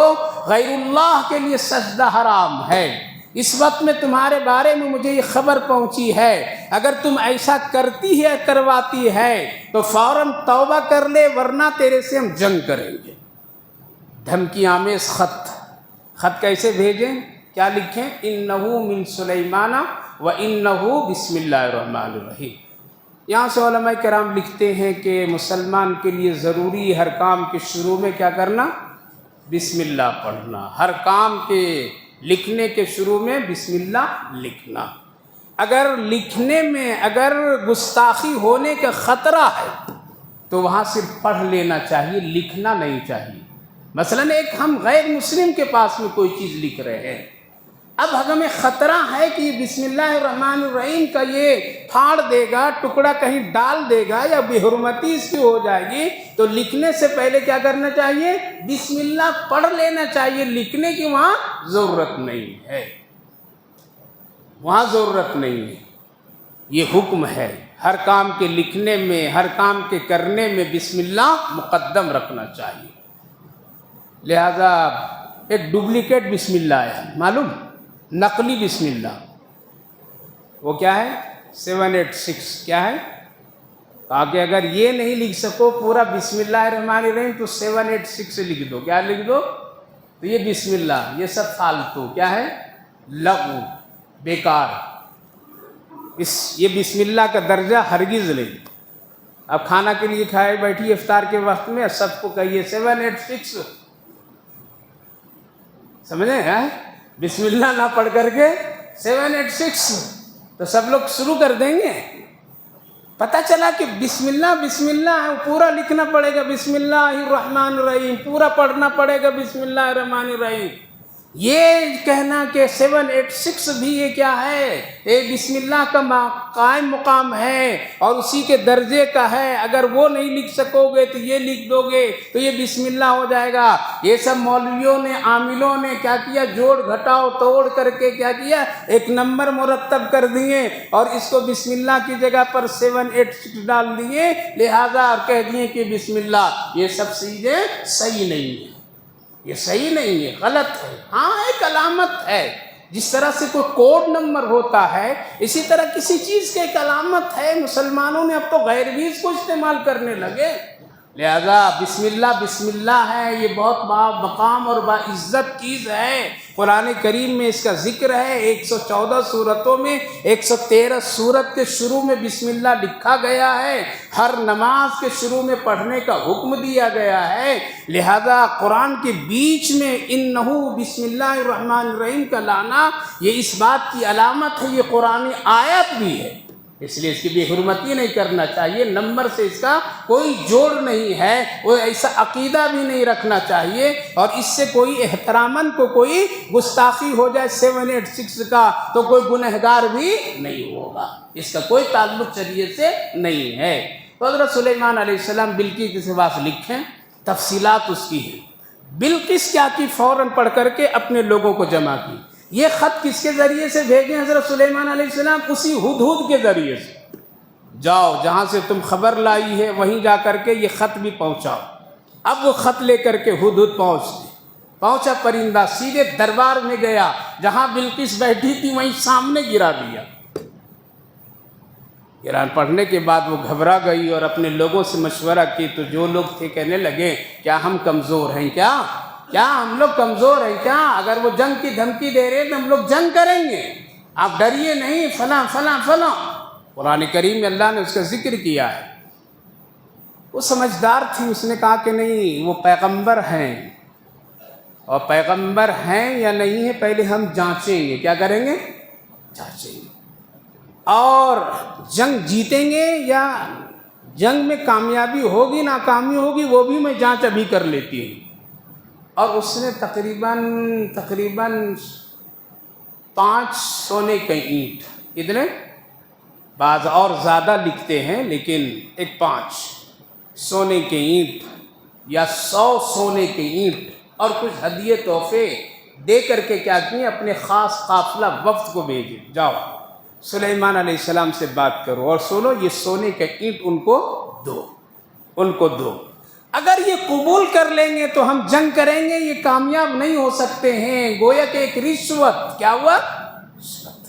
S1: غیر اللہ کے لیے سجدہ حرام ہے، اس وقت میں تمہارے بارے میں مجھے یہ خبر پہنچی ہے، اگر تم ایسا کرتی ہے کرواتی ہے تو فوراً توبہ کر لے ورنہ تیرے سے ہم جنگ کریں گے۔ دھمکی آمیز خط کیسے بھیجیں، کیا لکھیں؟ انہو من سلیمان و انہو بسم اللہ الرحمن الرحیم۔ یہاں سے علماء کرام لکھتے ہیں کہ مسلمان کے لیے ضروری ہر کام کے شروع میں کیا کرنا؟ بسم اللہ پڑھنا، ہر کام کے لکھنے کے شروع میں بسم اللہ لکھنا۔ اگر لکھنے میں اگر گستاخی ہونے کا خطرہ ہے تو وہاں صرف پڑھ لینا چاہیے، لکھنا نہیں چاہیے۔ مثلاً ایک ہم غیر مسلم کے پاس میں کوئی چیز لکھ رہے ہیں، اب ہمیں خطرہ ہے کہ یہ بسم اللہ الرحمن الرحیم کا یہ پھاڑ دے گا، ٹکڑا کہیں ڈال دے گا یا بے حرمتی اس کی ہو جائے گی، تو لکھنے سے پہلے کیا کرنا چاہیے؟ بسم اللہ پڑھ لینا چاہیے، لکھنے کی وہاں ضرورت نہیں ہے، وہاں ضرورت نہیں ہے، یہ حکم ہے۔ ہر کام کے لکھنے میں، ہر کام کے کرنے میں بسم اللہ مقدم رکھنا چاہیے۔ لہذا ایک ڈپلیکیٹ بسم اللہ ہے، معلوم، نقلی بسم اللہ، وہ کیا ہے 786، کیا ہے؟ کہا کہ اگر یہ نہیں لکھ سکو پورا بسم اللہ الرحمن الرحیم تو 786 لکھ دو۔ کیا لکھ دو؟ تو یہ بسم اللہ، یہ سب فالتو کیا ہے؟ لغو، بیکار۔ یہ بسم اللہ کا درجہ ہرگز نہیں۔ اب کھانا کے لیے کھائے بیٹھی افطار کے وقت میں سب کو کہیے 786، سمجھیں؟ بسم اللہ نہ پڑھ کر کے 786، تو سب لوگ شروع کر دیں گے۔ پتہ چلا کہ بسم اللہ ہے، پورا لکھنا پڑے گا، بسم اللہ الرحمن الرحیم پورا پڑھنا پڑے گا، بسم اللہ الرحمن الرحیم۔ یہ کہنا کہ 786 بھی یہ کیا ہے؟ یہ بسم اللہ کا قائم مقام ہے اور اسی کے درجے کا ہے، اگر وہ نہیں لکھ سکو گے تو یہ لکھ دو گے تو یہ بسم اللہ ہو جائے گا۔ یہ سب مولویوں نے، عاملوں نے کیا کیا؟ جوڑ گھٹاؤ توڑ کر کے کیا کیا؟ ایک نمبر مرتب کر دیے اور اس کو بسم اللہ کی جگہ پر 786 ڈال دیے، لہذا کہہ دیے کہ بسم اللہ۔ یہ سب چیزیں صحیح نہیں ہیں، یہ صحیح نہیں ہے، غلط ہے۔ ہاں ایک علامت ہے، جس طرح سے کوئی کوڈ نمبر ہوتا ہے اسی طرح کسی چیز کی ایک علامت ہے۔ مسلمانوں نے اب تو غیر بھی اس کو استعمال کرنے لگے، لہذا بسم اللہ ہے، یہ بہت مقام اور باعزت چیز ہے۔ قرآن کریم میں اس کا ذکر ہے، 114 سورتوں میں 113 سورت کے شروع میں بسم اللہ لکھا گیا ہے، ہر نماز کے شروع میں پڑھنے کا حکم دیا گیا ہے۔ لہذا قرآن کے بیچ میں انہو بسم اللہ الرحمن الرحیم کا لانا یہ اس بات کی علامت ہے، یہ قرآنی آیت بھی ہے، اس لیے اس کی بے حرمتی نہیں کرنا چاہیے۔ نمبر سے اس کا کوئی جوڑ نہیں ہے، وہ ایسا عقیدہ بھی نہیں رکھنا چاہیے، اور اس سے کوئی احتراماً کو کوئی گستاخی ہو جائے 786 کا تو کوئی گنہگار بھی نہیں ہوگا، اس کا کوئی تعلق شریعت سے نہیں ہے۔ تو حضرت سلیمان علیہ السلام بلقیس کے پاس لکھیں، تفصیلات اس کی ہیں۔ بلقیس کیا کی؟ فوراً پڑھ کر کے اپنے لوگوں کو جمع کی۔ یہ خط کس کے ذریعے سے بھیجے حضرت سلیمان علیہ السلام؟ اسی ہدہد کے ذریعے سے۔ جاؤ جہاں سے تم خبر لائی ہے وہیں جا کر کے یہ خط بھی پہنچاؤ۔ اب وہ خط لے کر کے ہدہد پہنچا، پرندہ سیدھے دربار میں گیا، جہاں بلقیس بیٹھی تھی وہیں سامنے گرا دیا۔ قرآن پڑھنے کے بعد وہ گھبرا گئی اور اپنے لوگوں سے مشورہ کی، تو جو لوگ تھے کہنے لگے کیا ہم کمزور ہیں؟ کیا ہم لوگ کمزور ہیں کیا؟ اگر وہ جنگ کی دھمکی دے رہے تو ہم لوگ جنگ کریں گے، آپ ڈریے نہیں، فلاں فلاں فلاں۔ قرآن کریم میں اللہ نے اس کا ذکر کیا ہے۔ وہ سمجھدار تھی، اس نے کہا کہ نہیں، وہ پیغمبر ہیں، اور پیغمبر ہیں یا نہیں ہیں پہلے ہم جانچیں گے۔ کیا کریں گے؟ جانچیں گے، اور جنگ جیتیں گے یا جنگ میں کامیابی ہوگی ناکامی ہوگی وہ بھی میں جانچ ابھی کر لیتی ہوں۔ اور اس نے تقریباً 5 سونے کے اینٹ، کتنے؟ بعض اور زیادہ لکھتے ہیں لیکن 5 سونے کے اینٹ یا 100 سونے کے اینٹ اور کچھ ہدیے تحفے دے کر کے کیا کیے؟ اپنے خاص قافلہ وفد کو بھیجے، جاؤ سلیمان علیہ السلام سے بات کرو اور سنو، یہ سونے کا اینٹ ان کو دو، اگر یہ قبول کر لیں گے تو ہم جنگ کریں گے، یہ کامیاب نہیں ہو سکتے ہیں۔ گویا کہ ایک رشوت، کیا ہوا؟ رشوت،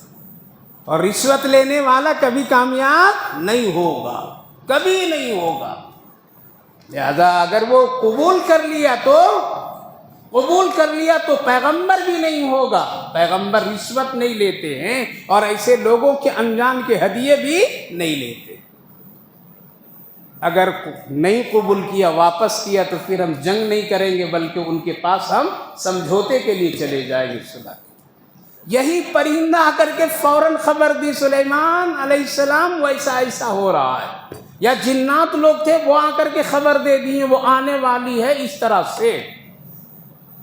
S1: اور رشوت لینے والا کبھی کامیاب نہیں ہوگا، کبھی نہیں ہوگا۔ لہذا اگر وہ قبول کر لیا تو پیغمبر بھی نہیں ہوگا، پیغمبر رشوت نہیں لیتے ہیں اور ایسے لوگوں کے انجان کے ہدیے بھی نہیں لیتے۔ اگر نہیں قبول کیا، واپس کیا، تو پھر ہم جنگ نہیں کریں گے بلکہ ان کے پاس ہم سمجھوتے کے لیے چلے جائیں گے۔ صدا یہی پرندہ آ کر کے فوراً خبر دی سلیمان علیہ السلام، وہ ایسا ہو رہا ہے، یا جنات لوگ تھے وہ آ کر کے خبر دے دیے وہ آنے والی ہے اس طرح سے۔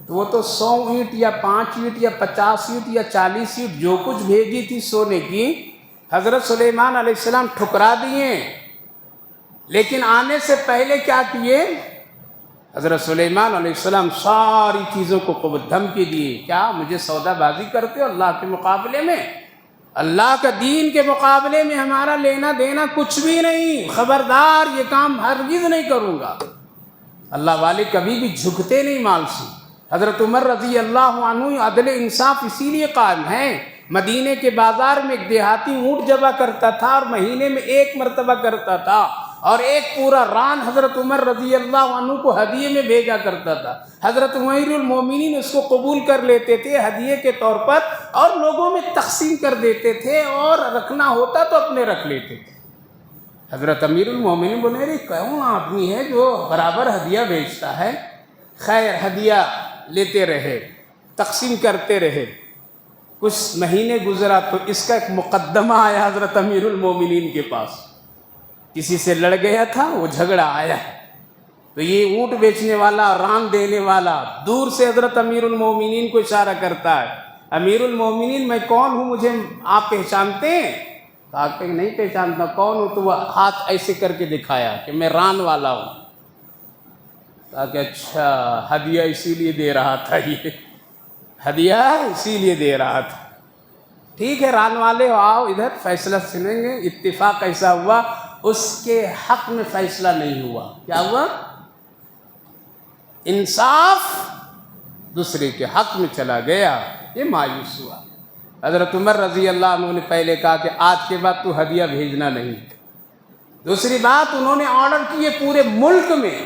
S1: تو وہ تو 100 اینٹ یا 5 اینٹ یا 50 اینٹ یا 40 اینٹ جو کچھ بھیجی تھی سونے کی، حضرت سلیمان علیہ السلام ٹھکرا دیے۔ لیکن آنے سے پہلے کیا کیے؟ حضرت سلیمان علیہ السلام ساری چیزوں کو دھمکی دیے، کیا مجھے سودا بازی کرتے ہو اللہ کے مقابلے میں؟ اللہ کا دین کے مقابلے میں ہمارا لینا دینا کچھ بھی نہیں، خبردار یہ کام ہرگز نہیں کروں گا۔ اللہ والے کبھی بھی جھکتے نہیں مال سے۔ حضرت عمر رضی اللہ عنہ عدل انصاف اسی لیے قائم ہیں۔ مدینے کے بازار میں ایک دیہاتی اونٹ ذبح کرتا تھا اور مہینے میں ایک مرتبہ کرتا تھا، اور ایک پورا ران حضرت عمر رضی اللہ عنہ کو ہدیے میں بھیجا کرتا تھا۔ حضرت امیر المومنین اس کو قبول کر لیتے تھے ہدیے کے طور پر، اور لوگوں میں تقسیم کر دیتے تھے، اور رکھنا ہوتا تو اپنے رکھ لیتے تھے۔ حضرت امیر المومنین بولے ارے کون آدمی ہے جو برابر ہدیہ بیچتا ہے؟ خیر، ہدیہ لیتے رہے، تقسیم کرتے رہے۔ کچھ مہینے گزرا تو اس کا ایک مقدمہ آیا حضرت امیر المومنین کے پاس۔ کسی سے لڑ گیا تھا، وہ جھگڑا آیا، تو یہ اونٹ بیچنے والا، ران دینے والا دور سے حضرت امیر المومنین کو اشارہ کرتا ہے، امیر المومنین میں کون ہوں، مجھے آپ پہچانتے ہیں؟ کہا کہ نہیں پہچانتا۔ کون ہوں؟ تو وہ ہاتھ ایسے کر کے دکھایا کہ میں ران والا ہوں۔ کہا کہ اچھا، ہدیہ اسی لیے دے رہا تھا، یہ ہدیہ اسی لیے دے رہا تھا۔ ٹھیک ہے ران والے آؤ ادھر، فیصلہ سنیں گے۔ اتفاق ایسا ہوا اس کے حق میں فیصلہ نہیں ہوا۔ کیا ہوا؟ انصاف دوسرے کے حق میں چلا گیا، یہ مایوس ہوا۔ حضرت عمر رضی اللہ عنہ نے پہلے کہا کہ آج کے بعد تو ہدیہ بھیجنا نہیں۔ دوسری بات، انہوں نے آرڈر کیے پورے ملک میں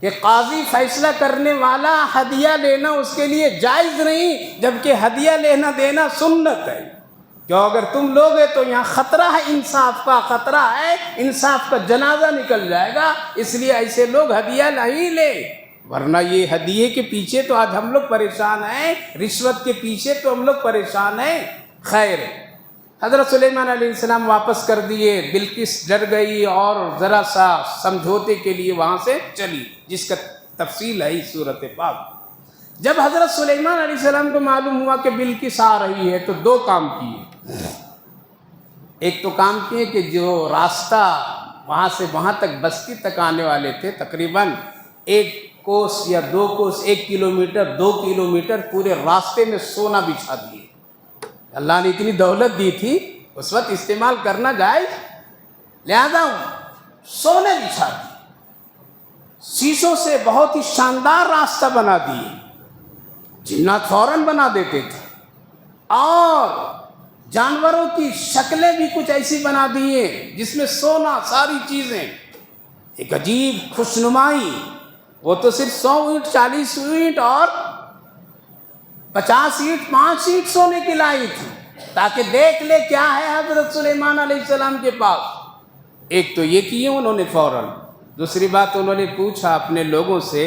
S1: کہ قاضی فیصلہ کرنے والا ہدیہ لینا اس کے لیے جائز نہیں، جبکہ ہدیہ لینا دینا سنت ہے۔ کہ اگر تم لوگ ہیں تو یہاں خطرہ ہے، انصاف کا خطرہ ہے، انصاف کا جنازہ نکل جائے گا، اس لیے ایسے لوگ ہدیہ نہیں لے۔ ورنہ یہ ہدیے کے پیچھے تو آج ہم لوگ پریشان ہیں، رشوت کے پیچھے تو ہم لوگ پریشان ہیں۔ خیر، حضرت سلیمان علیہ السلام واپس کر دیے، بلقیس ڈر گئی اور ذرا سا سمجھوتے کے لیے وہاں سے چلی، جس کا تفصیل ہے اس صورت پاک۔ جب حضرت سلیمان علیہ السلام کو معلوم ہوا کہ بلقیس آ رہی ہے تو دو کام کیے۔ ایک تو کام کیے کہ جو راستہ وہاں سے وہاں تک بستی تک آنے والے تھے، تقریباً 1 کوس یا 2 کوس، 1 کلومیٹر 2 کلومیٹر پورے راستے میں سونا بچھا دیے۔ اللہ نے اتنی دولت دی تھی، اس وقت استعمال کرنا جائز، لہذا سونے بچھا دیے، شیشوں سے بہت ہی شاندار راستہ بنا دیے۔ جنات فوراً بنا دیتے تھے، اور جانوروں کی شکلیں بھی کچھ ایسی بنا دیے جس میں سونا، ساری چیزیں، ایک عجیب خوشنمائی۔ وہ تو صرف 100 اینٹ 40 اینٹ اور 50 اینٹ 5 اینٹ سونے کی لائی تھی، تاکہ دیکھ لے کیا ہے حضرت سلیمان علیہ السلام کے پاس۔ ایک تو یہ کیے انہوں نے فوراً۔ دوسری بات، انہوں نے پوچھا اپنے لوگوں سے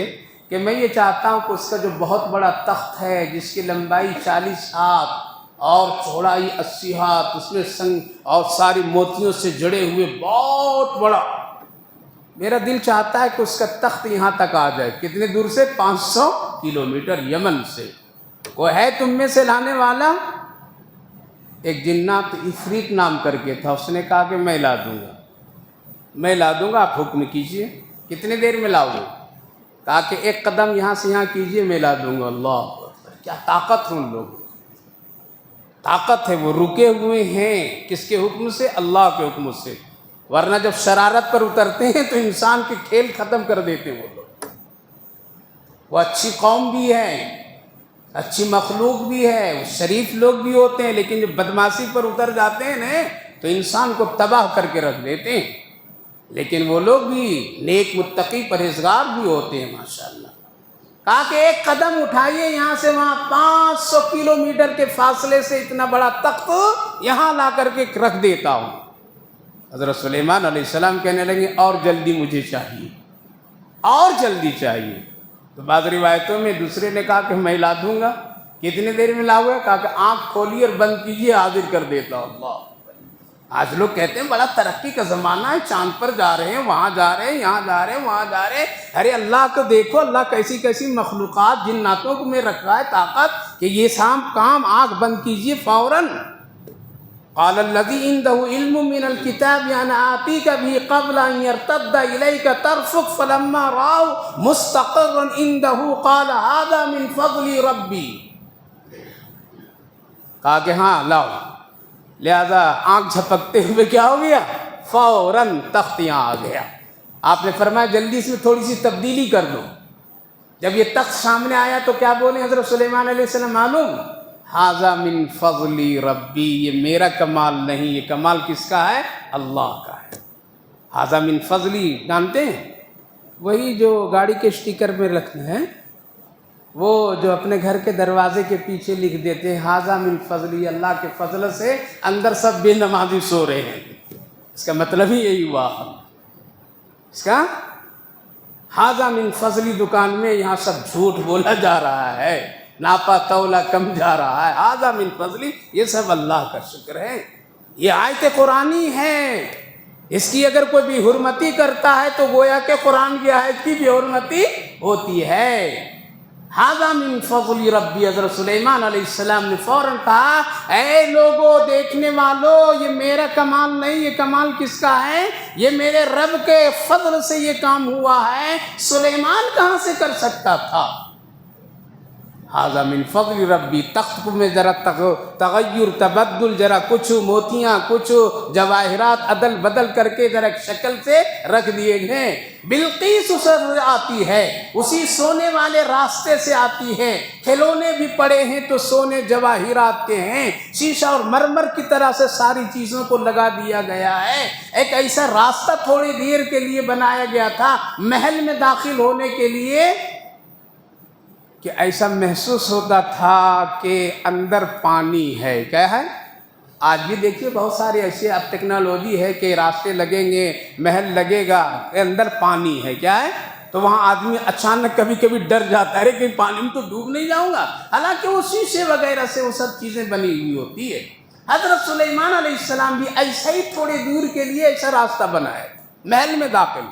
S1: کہ میں یہ چاہتا ہوں کہ اس کا جو بہت بڑا تخت ہے، جس کی لمبائی 40 ہاتھ اور چوڑائی 80 ہاتھ، اس میں سنگ اور ساری موتیوں سے جڑے ہوئے بہت بڑا، میرا دل چاہتا ہے کہ اس کا تخت یہاں تک آ جائے۔ کتنے دور سے؟ 500 کلومیٹر یمن سے۔ وہ ہے تم میں سے لانے والا؟ ایک جنات عفریت نام کر کے تھا، اس نے کہا کہ میں لا دوں گا، میں لا دوں گا، آپ حکم کیجئے، کتنے دیر میں لاؤ گے؟ کہا کہ 1 قدم یہاں سے یہاں کیجئے، میں لا دوں گا۔ اللہ اکبر، کیا طاقت ہے ان لوگوں، طاقت ہے۔ وہ رکے ہوئے ہیں کس کے حکم سے؟ اللہ کے حکم سے۔ ورنہ جب شرارت پر اترتے ہیں تو انسان کے کھیل ختم کر دیتے ہیں وہ لوگ۔ وہ اچھی قوم بھی ہے، اچھی مخلوق بھی ہے، وہ شریف لوگ بھی ہوتے ہیں، لیکن جب بدمعاشی پر اتر جاتے ہیں نا تو انسان کو تباہ کر کے رکھ دیتے ہیں۔ لیکن وہ لوگ بھی نیک، متقی، پرہیزگار بھی ہوتے ہیں ماشاءاللہ۔ کہا کہ 1 قدم اٹھائیے یہاں سے وہاں، 500 کلومیٹر کے فاصلے سے اتنا بڑا تخت یہاں لا کر کے رکھ دیتا ہوں۔ حضرت سلیمان علیہ السلام کہنے لگے اور جلدی مجھے چاہیے، اور جلدی چاہیے۔ تو بعض روایتوں میں دوسرے نے کہا کہ میں لا دوں گا، کتنے دیر میں لاؤ گے؟ کہا کہ آنکھ کھولیے اور بند کیجیے، حاضر کر دیتا ہوں۔ اللہ، آج لوگ کہتے ہیں بڑا ترقی کا زمانہ ہے، چاند پر جا رہے ہیں، وہاں جا رہے ہیں، یہاں جا رہے ہیں، وہاں جا رہے ہیں۔ ارے اللہ کو دیکھو، اللہ کیسی کیسی مخلوقات، جناتوں کو میں رکھا ہے طاقت کہ یہ کام آنکھ بند کیجیے فوراً۔ قال الذي عنده علم من الكتاب انا آتيك به قبل ان يرتد اليك طرفك فلما رأوا مستقرا عنده قال هذا من فضل ربي۔ کہا کہ ہاں لاؤ، لہذا آنکھ جھپکتے ہوئے کیا ہو گیا؟ فوراً تخت یہاں آ گیا۔ آپ نے فرمایا جلدی اس میں تھوڑی سی تبدیلی کر دو۔ جب یہ تخت سامنے آیا تو کیا بولے حضرت سلیمان علیہ السلام معلوم؟ ھذا من فضلی ربی، یہ میرا کمال نہیں، یہ کمال کس کا ہے؟ اللہ کا ہے۔ ھذا من فضلی جانتے ہیں؟ وہی جو گاڑی کے اسٹیکر میں رکھتے ہیں، وہ جو اپنے گھر کے دروازے کے پیچھے لکھ دیتے ہیں ھذا من فضلی، اللہ کے فضل سے اندر سب بے نمازی سو رہے ہیں۔ اس کا مطلب ہی یہی ہوا اس کا، ھذا من فضلی دکان میں یہاں سب جھوٹ بولا جا رہا ہے، ناپا تولا کم جا رہا ہے، ھذا من فضلی، یہ سب اللہ کا شکر ہے۔ یہ آیت قرآنی ہے، اس کی اگر کوئی بھی حرمتی کرتا ہے تو گویا کہ قرآن کی آیت کی بھی حرمتی ہوتی ہے۔ ھذا من فضل ربی، حضرت سلیمان علیہ السلام نے فوراً کہا اے لوگوں، دیکھنے والوں، یہ میرا کمال نہیں، یہ کمال کس کا ہے؟ یہ میرے رب کے فضل سے یہ کام ہوا ہے، سلیمان کہاں سے کر سکتا تھا؟ ھذا من فضل ربی، تخت میں ذرا تغیر تبدل، ذرا کچھ موتیاں کچھ جواہرات عدل بدل کر کے ذرا شکل سے رکھ دیے گئے۔ بلقیس اسے آتی ہے، اسی سونے والے راستے سے آتی ہے، کھلونے بھی پڑے ہیں تو سونے جواہرات کے ہیں، شیشہ اور مرمر کی طرح سے ساری چیزوں کو لگا دیا گیا ہے۔ ایک ایسا راستہ تھوڑی دیر کے لیے بنایا گیا تھا محل میں داخل ہونے کے لیے کہ ایسا محسوس ہوتا تھا کہ اندر پانی ہے۔ کیا ہے؟ آج بھی دیکھیے بہت سارے ایسے اب ٹیکنالوجی ہے کہ راستے لگیں گے، محل لگے گا کہ اندر پانی ہے۔ کیا ہے؟ تو وہاں آدمی اچانک کبھی کبھی ڈر جاتا ہے کہ پانی میں تو ڈوب نہیں جاؤں گا، حالانکہ وہ شیشے وغیرہ سے وہ سب چیزیں بنی ہوئی ہوتی ہے۔ حضرت سلیمان علیہ السلام بھی ایسا ہی تھوڑی دور کے لیے ایسا راستہ بنایا محل میں داخل۔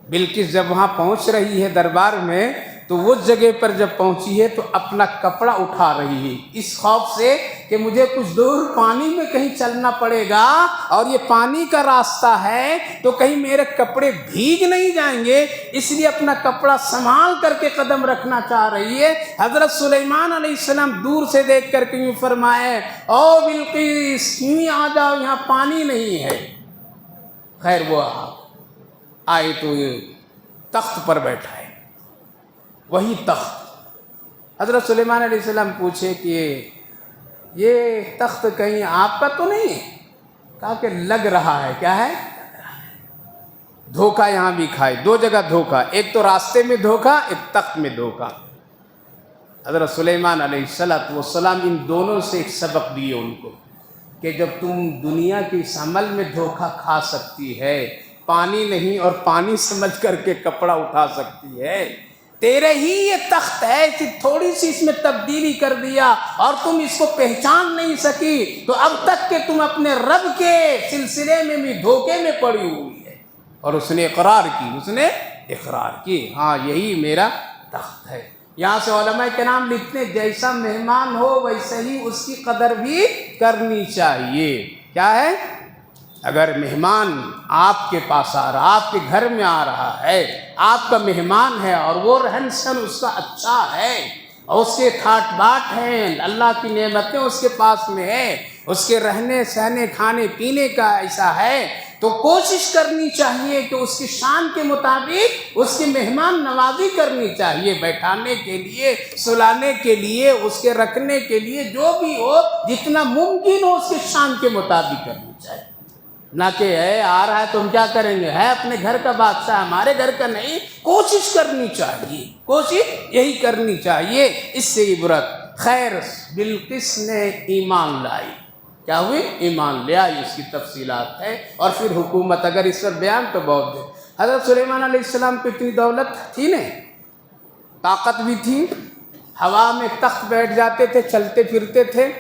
S1: بلقیس جب وہاں پہنچ رہی ہے دربار میں، تو وہ جگہ پر جب پہنچی ہے تو اپنا کپڑا اٹھا رہی ہے، اس خوف سے کہ مجھے کچھ دور پانی میں کہیں چلنا پڑے گا اور یہ پانی کا راستہ ہے تو کہیں میرے کپڑے بھیگ نہیں جائیں گے، اس لیے اپنا کپڑا سنبھال کر کے قدم رکھنا چاہ رہی ہے۔ حضرت سلیمان علیہ السلام دور سے دیکھ کر کے یوں فرمائے او بلقیس یوں آ جاؤ، یہاں پانی نہیں ہے۔ خیر وہ آئے تو یہ تخت پر بیٹھا ہے، وہی تخت۔ حضرت سلیمان علیہ السلام پوچھے کہ یہ تخت کہیں آپ کا تو نہیں ہے؟ کہا کہ لگ رہا ہے۔ کیا ہے؟ دھوکہ یہاں بھی کھائے، دو جگہ دھوکہ، ایک تو راستے میں دھوکہ، ایک تخت میں دھوکہ۔ حضرت سلیمان علیہ السلام ان دونوں سے ایک سبق دیے ان کو کہ جب تم دنیا کی اس عمل میں دھوکہ کھا سکتی ہے، پانی نہیں اور پانی سمجھ کر کے کپڑا اٹھا سکتی ہے، تیرے ہی یہ تخت ہے کہ تھوڑی سی اس میں تبدیلی کر دیا اور تم اس کو پہچان نہیں سکی، تو اب تک کہ تم اپنے رب کے سلسلے میں بھی دھوکے میں پڑی ہوئی ہے۔ اور اس نے اقرار کی، ہاں یہی میرا تخت ہے۔ یہاں سے علماء کرام لکھتے ہیں جیسا مہمان ہو ویسے ہی اس کی قدر بھی کرنی چاہیے۔ کیا ہے؟ اگر مہمان آپ کے پاس آ رہا، آپ کے گھر میں آ رہا ہے، آپ کا مہمان ہے اور وہ رہن سہن اس کا اچھا ہے اور اس کے کھاٹ باٹ ہیں، اللہ کی نعمتیں اس کے پاس میں ہے، اس کے رہنے سہنے کھانے پینے کا ایسا ہے، تو کوشش کرنی چاہیے کہ اس کی شان کے مطابق اس کی مہمان نوازی کرنی چاہیے، بیٹھانے کے لیے، سلانے کے لیے، اس کے رکھنے کے لیے، جو بھی ہو جتنا ممکن ہو اس کی شان کے مطابق کرنی چاہیے۔ نہ کہ ہے آ رہا ہے تو ہم کیا کریں گے، ہے اپنے گھر کا بادشاہ، ہمارے گھر کا نہیں۔ کوشش کرنی چاہیے، کوشش یہی کرنی چاہیے، اس سے عبرت۔ خیر بلقیس نے ایمان لائی، کیا ہوئی؟ ایمان لے آئی، اس کی تفصیلات ہے، اور پھر حکومت، اگر اس پر بیان تو بہت ہے۔ حضرت سلیمان علیہ السلام کو اتنی دولت تھی نا، طاقت بھی تھی، ہوا میں تخت بیٹھ جاتے تھے، چلتے پھرتے تھے،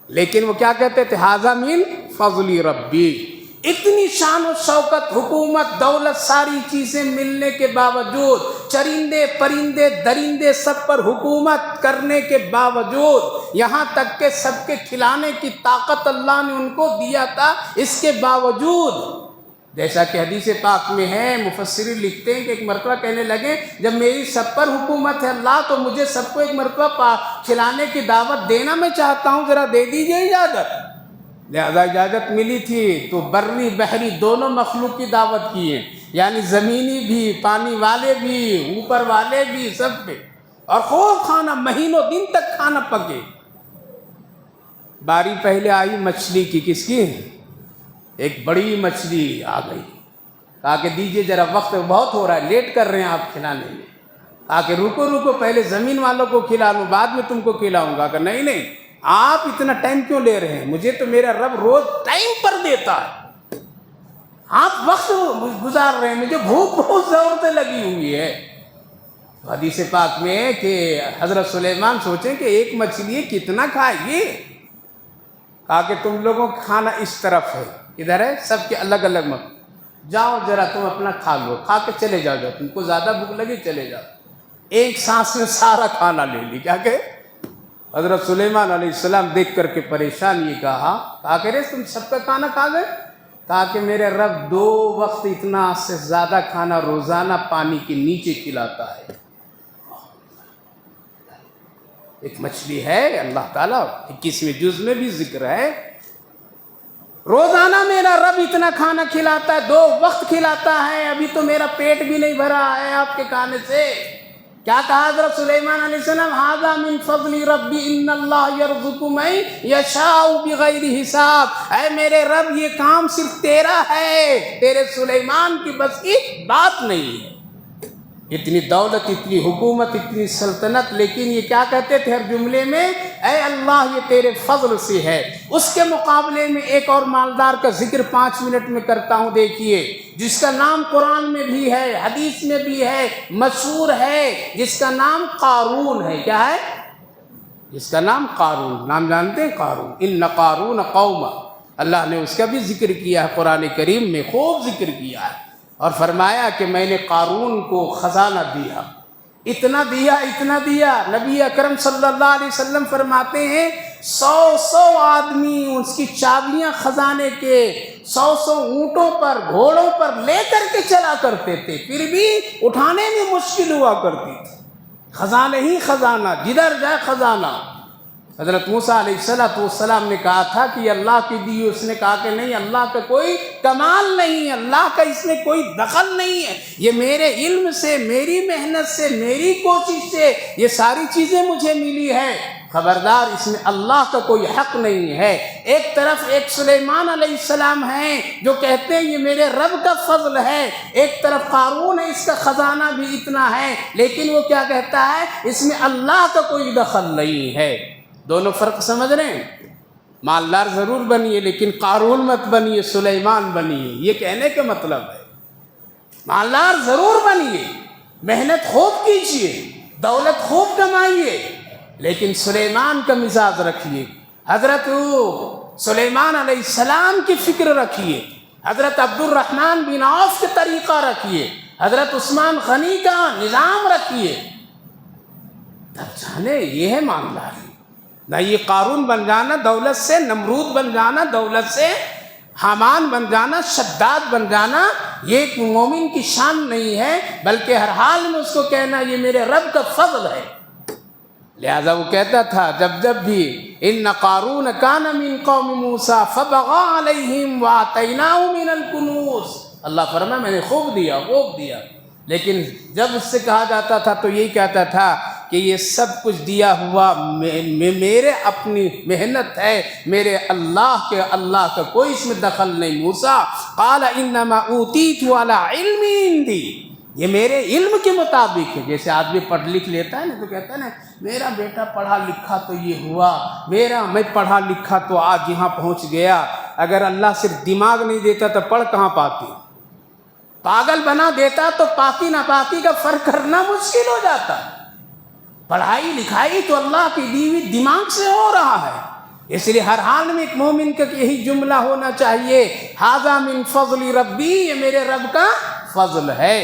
S1: لیکن وہ کیا کہتے تھے؟ ھذا من فضل ربی۔ اتنی شان و شوکت، حکومت، دولت، ساری چیزیں ملنے کے باوجود، چرندے پرندے درندے سب پر حکومت کرنے کے باوجود، یہاں تک کہ سب کے کھلانے کی طاقت اللہ نے ان کو دیا تھا، اس کے باوجود جیسا کہ حدیث پاک میں ہے، مفسرین لکھتے ہیں کہ ایک مرتبہ کہنے لگے جب میری سب پر حکومت ہے اللہ تو مجھے سب کو ایک مرتبہ کھلانے کی دعوت دینا میں چاہتا ہوں، ذرا دے دیجیے اجازت۔ لہذا اجازت ملی تھی تو بری بحری دونوں مخلوق کی دعوت کی ہے، یعنی زمینی بھی، پانی والے بھی، اوپر والے بھی، سب پہ، اور خوب کھانا، مہینوں دن تک کھانا پکے۔ باری پہلے آئی مچھلی کی، کس کی؟ ایک بڑی مچھلی آ گئی، کہا کہ دیجئے ذرا، وقت بہت ہو رہا ہے، لیٹ کر رہے ہیں آپ کھلانے میں۔ کہا کہ رکو پہلے زمین والوں کو کھلا لوں، بعد میں تم کو کھلاؤں گا۔ کہ نہیں، آپ اتنا ٹائم کیوں لے رہے ہیں؟ مجھے تو میرا رب روز ٹائم پر دیتا ہے، آپ وقت گزار رہے ہیں، مجھے بھوک بہت زور سے لگی ہوئی ہے۔ تو حدیث پاک میں ہے کہ حضرت سلیمان سوچیں کہ ایک مچھلی کتنا کھائے گی؟ کہا کہ تم لوگوں کا کھانا اس طرف ہے، ادھر ہے، سب کے الگ الگ مت، جاؤ ذرا تم اپنا کھا لو، کھا کے چلے جاؤ، تم کو زیادہ بھوک لگی چلے جاؤ۔ ایک سانس میں سارا کھانا لے لی۔ کیا کہ حضرت سلیمان علیہ السلام دیکھ کر کے پریشان یہ کہا کہ رے تم سب کا کھانا کھا گئے؟ کہا کہ میرے رب 2 وقت اتنا سے زیادہ کھانا روزانہ پانی کے نیچے کھلاتا ہے۔ ایک مچھلی ہے، اللہ تعالیٰ 21ویں جز میں بھی ذکر ہے، روزانہ میرا رب اتنا کھانا کھلاتا ہے، 2 وقت کھلاتا ہے، ابھی تو میرا پیٹ بھی نہیں بھرا ہے آپ کے کھانے سے۔ کیا کہا حضرت سلیمان علیہ السلام؟ ھذا من فضل ربی ان اللہ یرزق من یشاء بغیر حساب۔ اے میرے رب، یہ کام صرف تیرا ہے، تیرے سلیمان کی بس کی بات نہیں ہے۔ اتنی دولت، اتنی حکومت، اتنی سلطنت، لیکن یہ کیا کہتے تھے ہر جملے میں؟ اے اللہ، یہ تیرے فضل سے ہے۔ اس کے مقابلے میں ایک اور مالدار کا ذکر 5 منٹ میں کرتا ہوں، دیکھیے، جس کا نام قرآن میں بھی ہے، حدیث میں بھی ہے، مشہور ہے، جس کا نام قارون ہے۔ کیا ہے؟ جس کا نام قارون، نام جانتے ہیں؟ قارون، ان قارون قوم، اللہ نے اس کا بھی ذکر کیا ہے قرآن کریم میں، خوب ذکر کیا ہے، اور فرمایا کہ میں نے قارون کو خزانہ دیا، اتنا دیا۔ نبی اکرم صلی اللہ علیہ وسلم فرماتے ہیں 100 آدمی اس کی چابیاں خزانے کے 100 اونٹوں پر، گھوڑوں پر لے کر کے چلا کرتے تھے، پھر بھی اٹھانے میں مشکل ہوا کرتی تھی۔ خزانہ ہی خزانہ، جدھر جائے خزانہ۔ حضرت موسیٰ علیہ السلام نے کہا تھا کہ یہ اللہ کی دی، اس نے کہا کہ نہیں، اللہ کا کوئی کمال نہیں ہے، اللہ کا اس میں کوئی دخل نہیں ہے، یہ میرے علم سے، میری محنت سے، میری کوشش سے یہ ساری چیزیں مجھے ملی ہے، خبردار اس میں اللہ کا کوئی حق نہیں ہے۔ ایک طرف ایک سلیمان علیہ السلام ہیں جو کہتے ہیں یہ میرے رب کا فضل ہے، ایک طرف قارون ہے، اس کا خزانہ بھی اتنا ہے، لیکن وہ کیا کہتا ہے؟ اس میں اللہ کا کوئی دخل نہیں ہے۔ دونوں فرق سمجھ رہے ہیں؟ مالدار ضرور بنیے، لیکن قارون مت بنیے، سلیمان بنیے، یہ کہنے کا مطلب ہے۔ مالدار ضرور بنیے، محنت خوب کیجیے، دولت خوب کمائیے، لیکن سلیمان کا مزاج رکھیے، حضرت سلیمان علیہ السلام کی فکر رکھیے، حضرت عبد الرحمن بن عوف کا طریقہ رکھیے، حضرت عثمان غنی کا نظام رکھیے، تب جانے یہ ہے مالداری۔ نہ یہ قارون بن جانا دولت سے، نمرود بن جانا دولت سے، حامان بن جانا، شداد بن جانا، یہ ایک مومن کی شان نہیں ہے، بلکہ ہر حال میں اس کو کہنا یہ میرے رب کا فضل ہے۔ لہذا وہ کہتا تھا جب بھی ان قارون کان من قوم موسیٰ فبغى علیہم وآتیناہ من الکنوز، اللہ فرمایا میں نے خوب دیا، لیکن جب اس سے کہا جاتا تھا تو یہی کہتا تھا کہ یہ سب کچھ دیا ہوا میرے اپنی محنت ہے، میرے اللہ کا کوئی اس میں دخل نہیں۔ موسیٰ قال انما اوتیت علی علم عندی، یہ میرے علم کے مطابق ہے۔ جیسے آدمی پڑھ لکھ لیتا ہے نا تو کہتا ہے نا میرا بیٹا پڑھا لکھا تو یہ ہوا، میں پڑھا لکھا تو آج یہاں پہنچ گیا۔ اگر اللہ صرف دماغ نہیں دیتا تو پڑھ کہاں پاتی؟ پاگل بنا دیتا تو پاکی ناپاکی کا فرق کرنا مشکل ہو جاتا۔ پڑھائی لکھائی تو اللہ کی دی ہوئی دماغ سے ہو رہا ہے، اس لیے ہر حال میں ایک مومن کا یہی جملہ ہونا چاہیے، ھذا من فضل ربی، یہ میرے رب کا فضل ہے۔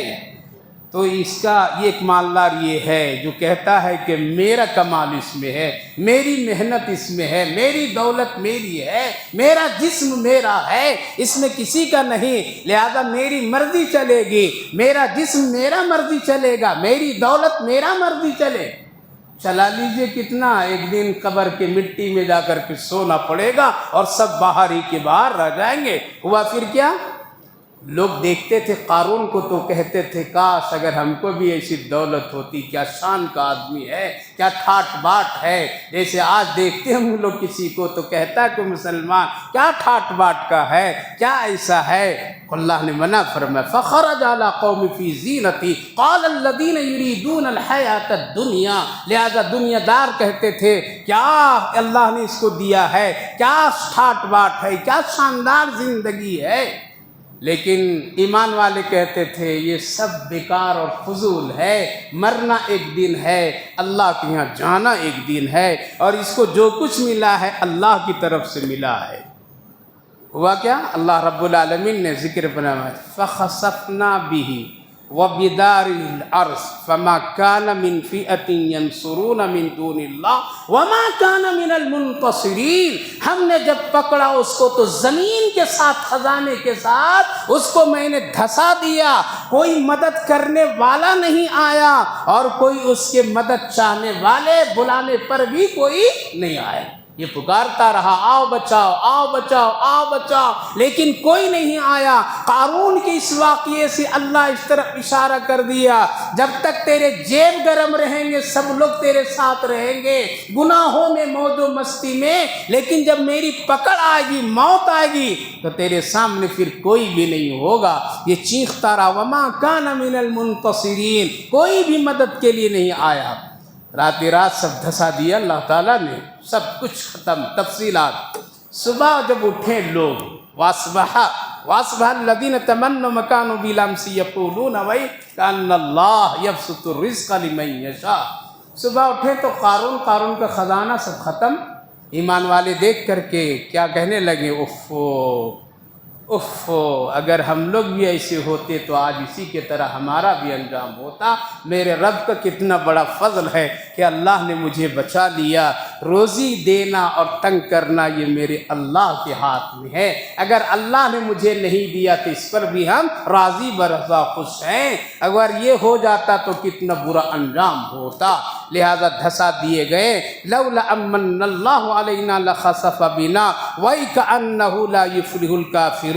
S1: تو اس کا یہ ایک مالدار یہ ہے جو کہتا ہے کہ میرا کمال اس میں ہے، میری محنت اس میں ہے، میری دولت میری ہے، میرا جسم میرا ہے، اس میں کسی کا نہیں، لہذا میری مرضی چلے گی، میرا جسم میرا مرضی چلے گا، میری دولت میرا مرضی چلے۔ چلا لیجئے کتنا، ایک دن قبر کے مٹی میں جا کر کے سونا پڑے گا اور سب باہر ہی کے باہر رہ جائیں گے۔ ہوا پھر کیا؟ لوگ دیکھتے تھے قارون کو تو کہتے تھے کاش اگر ہم کو بھی ایسی دولت ہوتی، کیا شان کا آدمی ہے، کیا ٹھاٹ باٹ ہے۔ جیسے آج دیکھتے ہم لوگ کسی کو تو کہتا ہے کوئی مسلمان کیا ٹھاٹ باٹ کا ہے، کیا ایسا ہے۔ اللہ نے منع فرمایا فخرج علی قوم فی زینتی قال الذین یریدون الحیاۃ الدنیا، لہذا دنیا دار کہتے تھے کیا اللہ نے اس کو دیا ہے، کیا ٹھاٹ باٹ ہے، کیا شاندار زندگی ہے۔ لیکن ایمان والے کہتے تھے یہ سب بیکار اور فضول ہے، مرنا ایک دن ہے، اللہ کے یہاں جانا ایک دن ہے، اور اس کو جو کچھ ملا ہے اللہ کی طرف سے ملا ہے۔ ہوا کیا؟ اللہ رب العالمین نے ذکر فرمایا فخسفنا به وبدار الارض فما كان من فئة ينصرون من دون الله وما كان من المنتصرین۔ ہم نے جب پکڑا اس کو تو زمین کے ساتھ، خزانے کے ساتھ اس کو میں نے دھسا دیا، کوئی مدد کرنے والا نہیں آیا اور کوئی اس کے مدد چاہنے والے بلانے پر بھی کوئی نہیں آیا۔ یہ پکارتا رہا آؤ بچاؤ آؤ بچاؤ آؤ بچاؤ، لیکن کوئی نہیں آیا۔ قارون کے اس واقعے سے اللہ اس طرح اشارہ کر دیا جب تک تیرے جیب گرم رہیں گے سب لوگ تیرے ساتھ رہیں گے گناہوں میں، موج و مستی میں، لیکن جب میری پکڑ آئے گی، موت آئے گی تو تیرے سامنے پھر کوئی بھی نہیں ہوگا۔ یہ چیختا رہا وما کان من المنتصرین، کوئی بھی مدد کے لیے نہیں آیا۔ رات رات سب دھسا دیا اللہ تعالیٰ نے، سب کچھ ختم، تفصیلات۔ صبح جب اٹھے لوگ وَأَصْبَحَ الَّذِينَ تَمَنَّوْا مَكَانَهُ بِالْأَمْسِ يَقُولُونَ وَيْكَأَنَّ اللَّهَ يَبْسُطُ الرِّزْقَ لِمَن يَشَاءُ۔ صبح اٹھے تو قارون کا خزانہ سب ختم۔ ایمان والے دیکھ کر کے کیا کہنے لگے اف اگر ہم لوگ بھی ایسے ہوتے تو آج اسی کے طرح ہمارا بھی انجام ہوتا۔ میرے رب کا کتنا بڑا فضل ہے کہ اللہ نے مجھے بچا لیا۔ روزی دینا اور تنگ کرنا یہ میرے اللہ کے ہاتھ میں ہے، اگر اللہ نے مجھے نہیں دیا تو اس پر بھی ہم راضی برضا خوش ہیں، اگر یہ ہو جاتا تو کتنا برا انجام ہوتا۔ لہذا دھسا دیے گئے۔ لولا امن اللہ علینا لخسف بنا وَإِكَأَنَّهُ لَا يُفْلِحُ الْكَافِرُونَ۔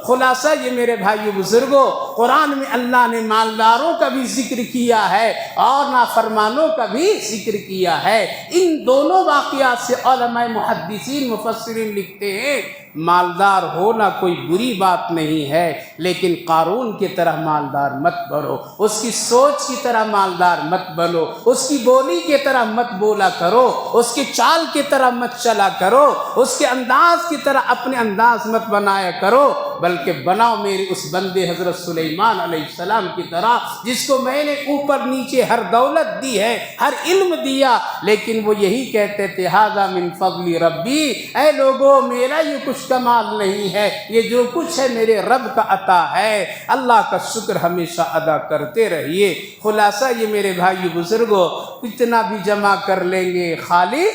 S1: خلاصہ یہ میرے بھائیو بزرگوں، قرآن میں اللہ نے مالداروں کا بھی ذکر کیا ہے اور نافرمانوں کا بھی ذکر کیا ہے۔ ان دونوں واقعات سے علماء محدثین مفسرین لکھتے ہیں مالدار ہونا کوئی بری بات نہیں ہے، لیکن قارون کی طرح مالدار مت بنو، اس کی سوچ کی طرح مالدار مت بنو، اس کی بولی کی طرح مت بولا کرو، اس کی چال کی طرح مت چلا کرو، اس کے انداز کی طرح اپنے انداز مت بنایا کرو، بلکہ بناؤ میرے اس بندے حضرت سلیمان علیہ السلام کی طرح، جس کو میں نے اوپر نیچے ہر دولت دی ہے، ہر علم دیا، لیکن وہ یہی کہتے تھے ھذا من فضل ربی، اے لوگوں میرا یہ کچھ کمال نہیں ہے، یہ جو کچھ ہے میرے رب کا عطا ہے۔ اللہ کا شکر ہمیشہ ادا کرتے رہیے۔ خلاصہ یہ میرے بھائی بزرگوں، کتنا بھی جمع کر لیں گے خالی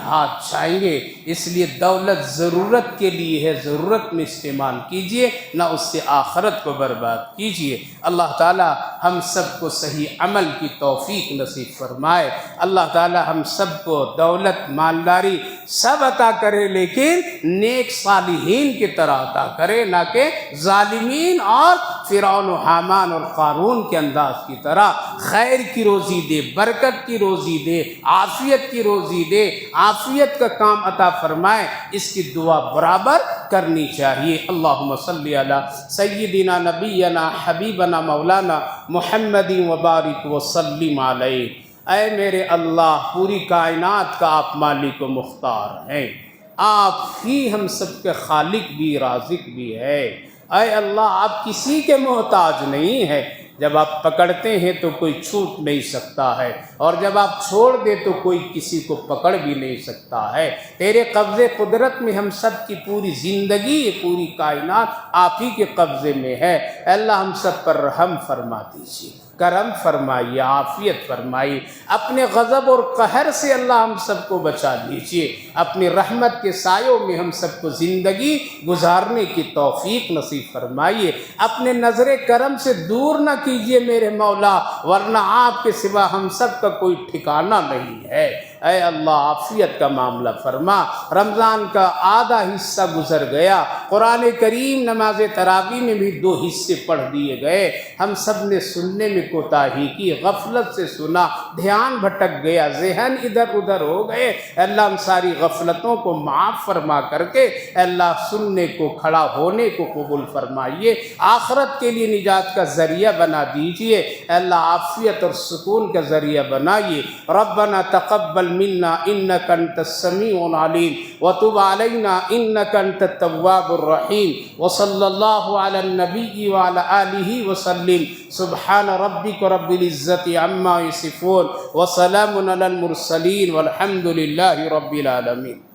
S1: ہاتھ جائیں گے، اس لیے دولت ضرورت کے لیے ہے، ضرورت میں استعمال کیجئے، نہ اس سے آخرت کو برباد کیجئے۔ اللہ تعالی ہم سب کو صحیح عمل کی توفیق نصیب فرمائے۔ اللہ تعالی ہم سب کو دولت مالداری سب عطا کرے، لیکن نیک صالحین کی طرح عطا کرے، نہ کہ ظالمین اور فرعون و حامان اور قارون کے انداز کی طرح۔ خیر کی روزی دے، برکت کی روزی دے، عافیت کی روزی دے، عافیت کا کام عطا فرمائے، اس کی دعا برابر کرنی چاہیے۔ اللہم صلی علی سیدنا نبینا حبیبنا مولانا محمد وبارک وسلم علیہ۔ اے میرے اللہ، پوری کائنات کا آپ مالک و مختار ہیں، آپ ہی ہم سب کے خالق بھی رازق بھی ہے۔ اے اللہ، آپ کسی کے محتاج نہیں ہے، جب آپ پکڑتے ہیں تو کوئی چھوٹ نہیں سکتا ہے، اور جب آپ چھوڑ دے تو کوئی کسی کو پکڑ بھی نہیں سکتا ہے۔ تیرے قبضے قدرت میں ہم سب کی پوری زندگی، پوری کائنات آپ ہی کے قبضے میں ہے۔ اے اللہ ہم سب پر رحم فرما دیجیے۔ کرم فرمائیے، عافیت فرمائیے، اپنے غضب اور قہر سے اللہ ہم سب کو بچا لیجیے، اپنی رحمت کے سایوں میں ہم سب کو زندگی گزارنے کی توفیق نصیب فرمائیے، اپنے نظر کرم سے دور نہ کیجیے میرے مولا، ورنہ آپ کے سوا ہم سب کا کوئی ٹھکانہ نہیں ہے۔ اے اللہ عافیت کا معاملہ فرما۔ رمضان کا آدھا حصہ گزر گیا، قرآن کریم نماز تراویح میں بھی 2 حصے پڑھ دیے گئے، ہم سب نے سننے میں کوتاہی کی، غفلت سے سنا، دھیان بھٹک گیا، ذہن ادھر ادھر ہو گئے۔ اللہ ہم ساری غفلتوں کو معاف فرما کر کے اللہ سننے کو، کھڑا ہونے کو قبول فرمائیے، آخرت کے لیے نجات کا ذریعہ بنا دیجئے، اللہ عافیت اور سکون کا ذریعہ بنائیے۔ ربنا تقبل منا انك انت السميع العليم وتب علينا انك انت التواب الرحيم وصلى الله على النبي وعلى آله وسلم سبحان ربك رب العزة عما يصفون وسلام على المرسلين والحمد لله رب العالمين۔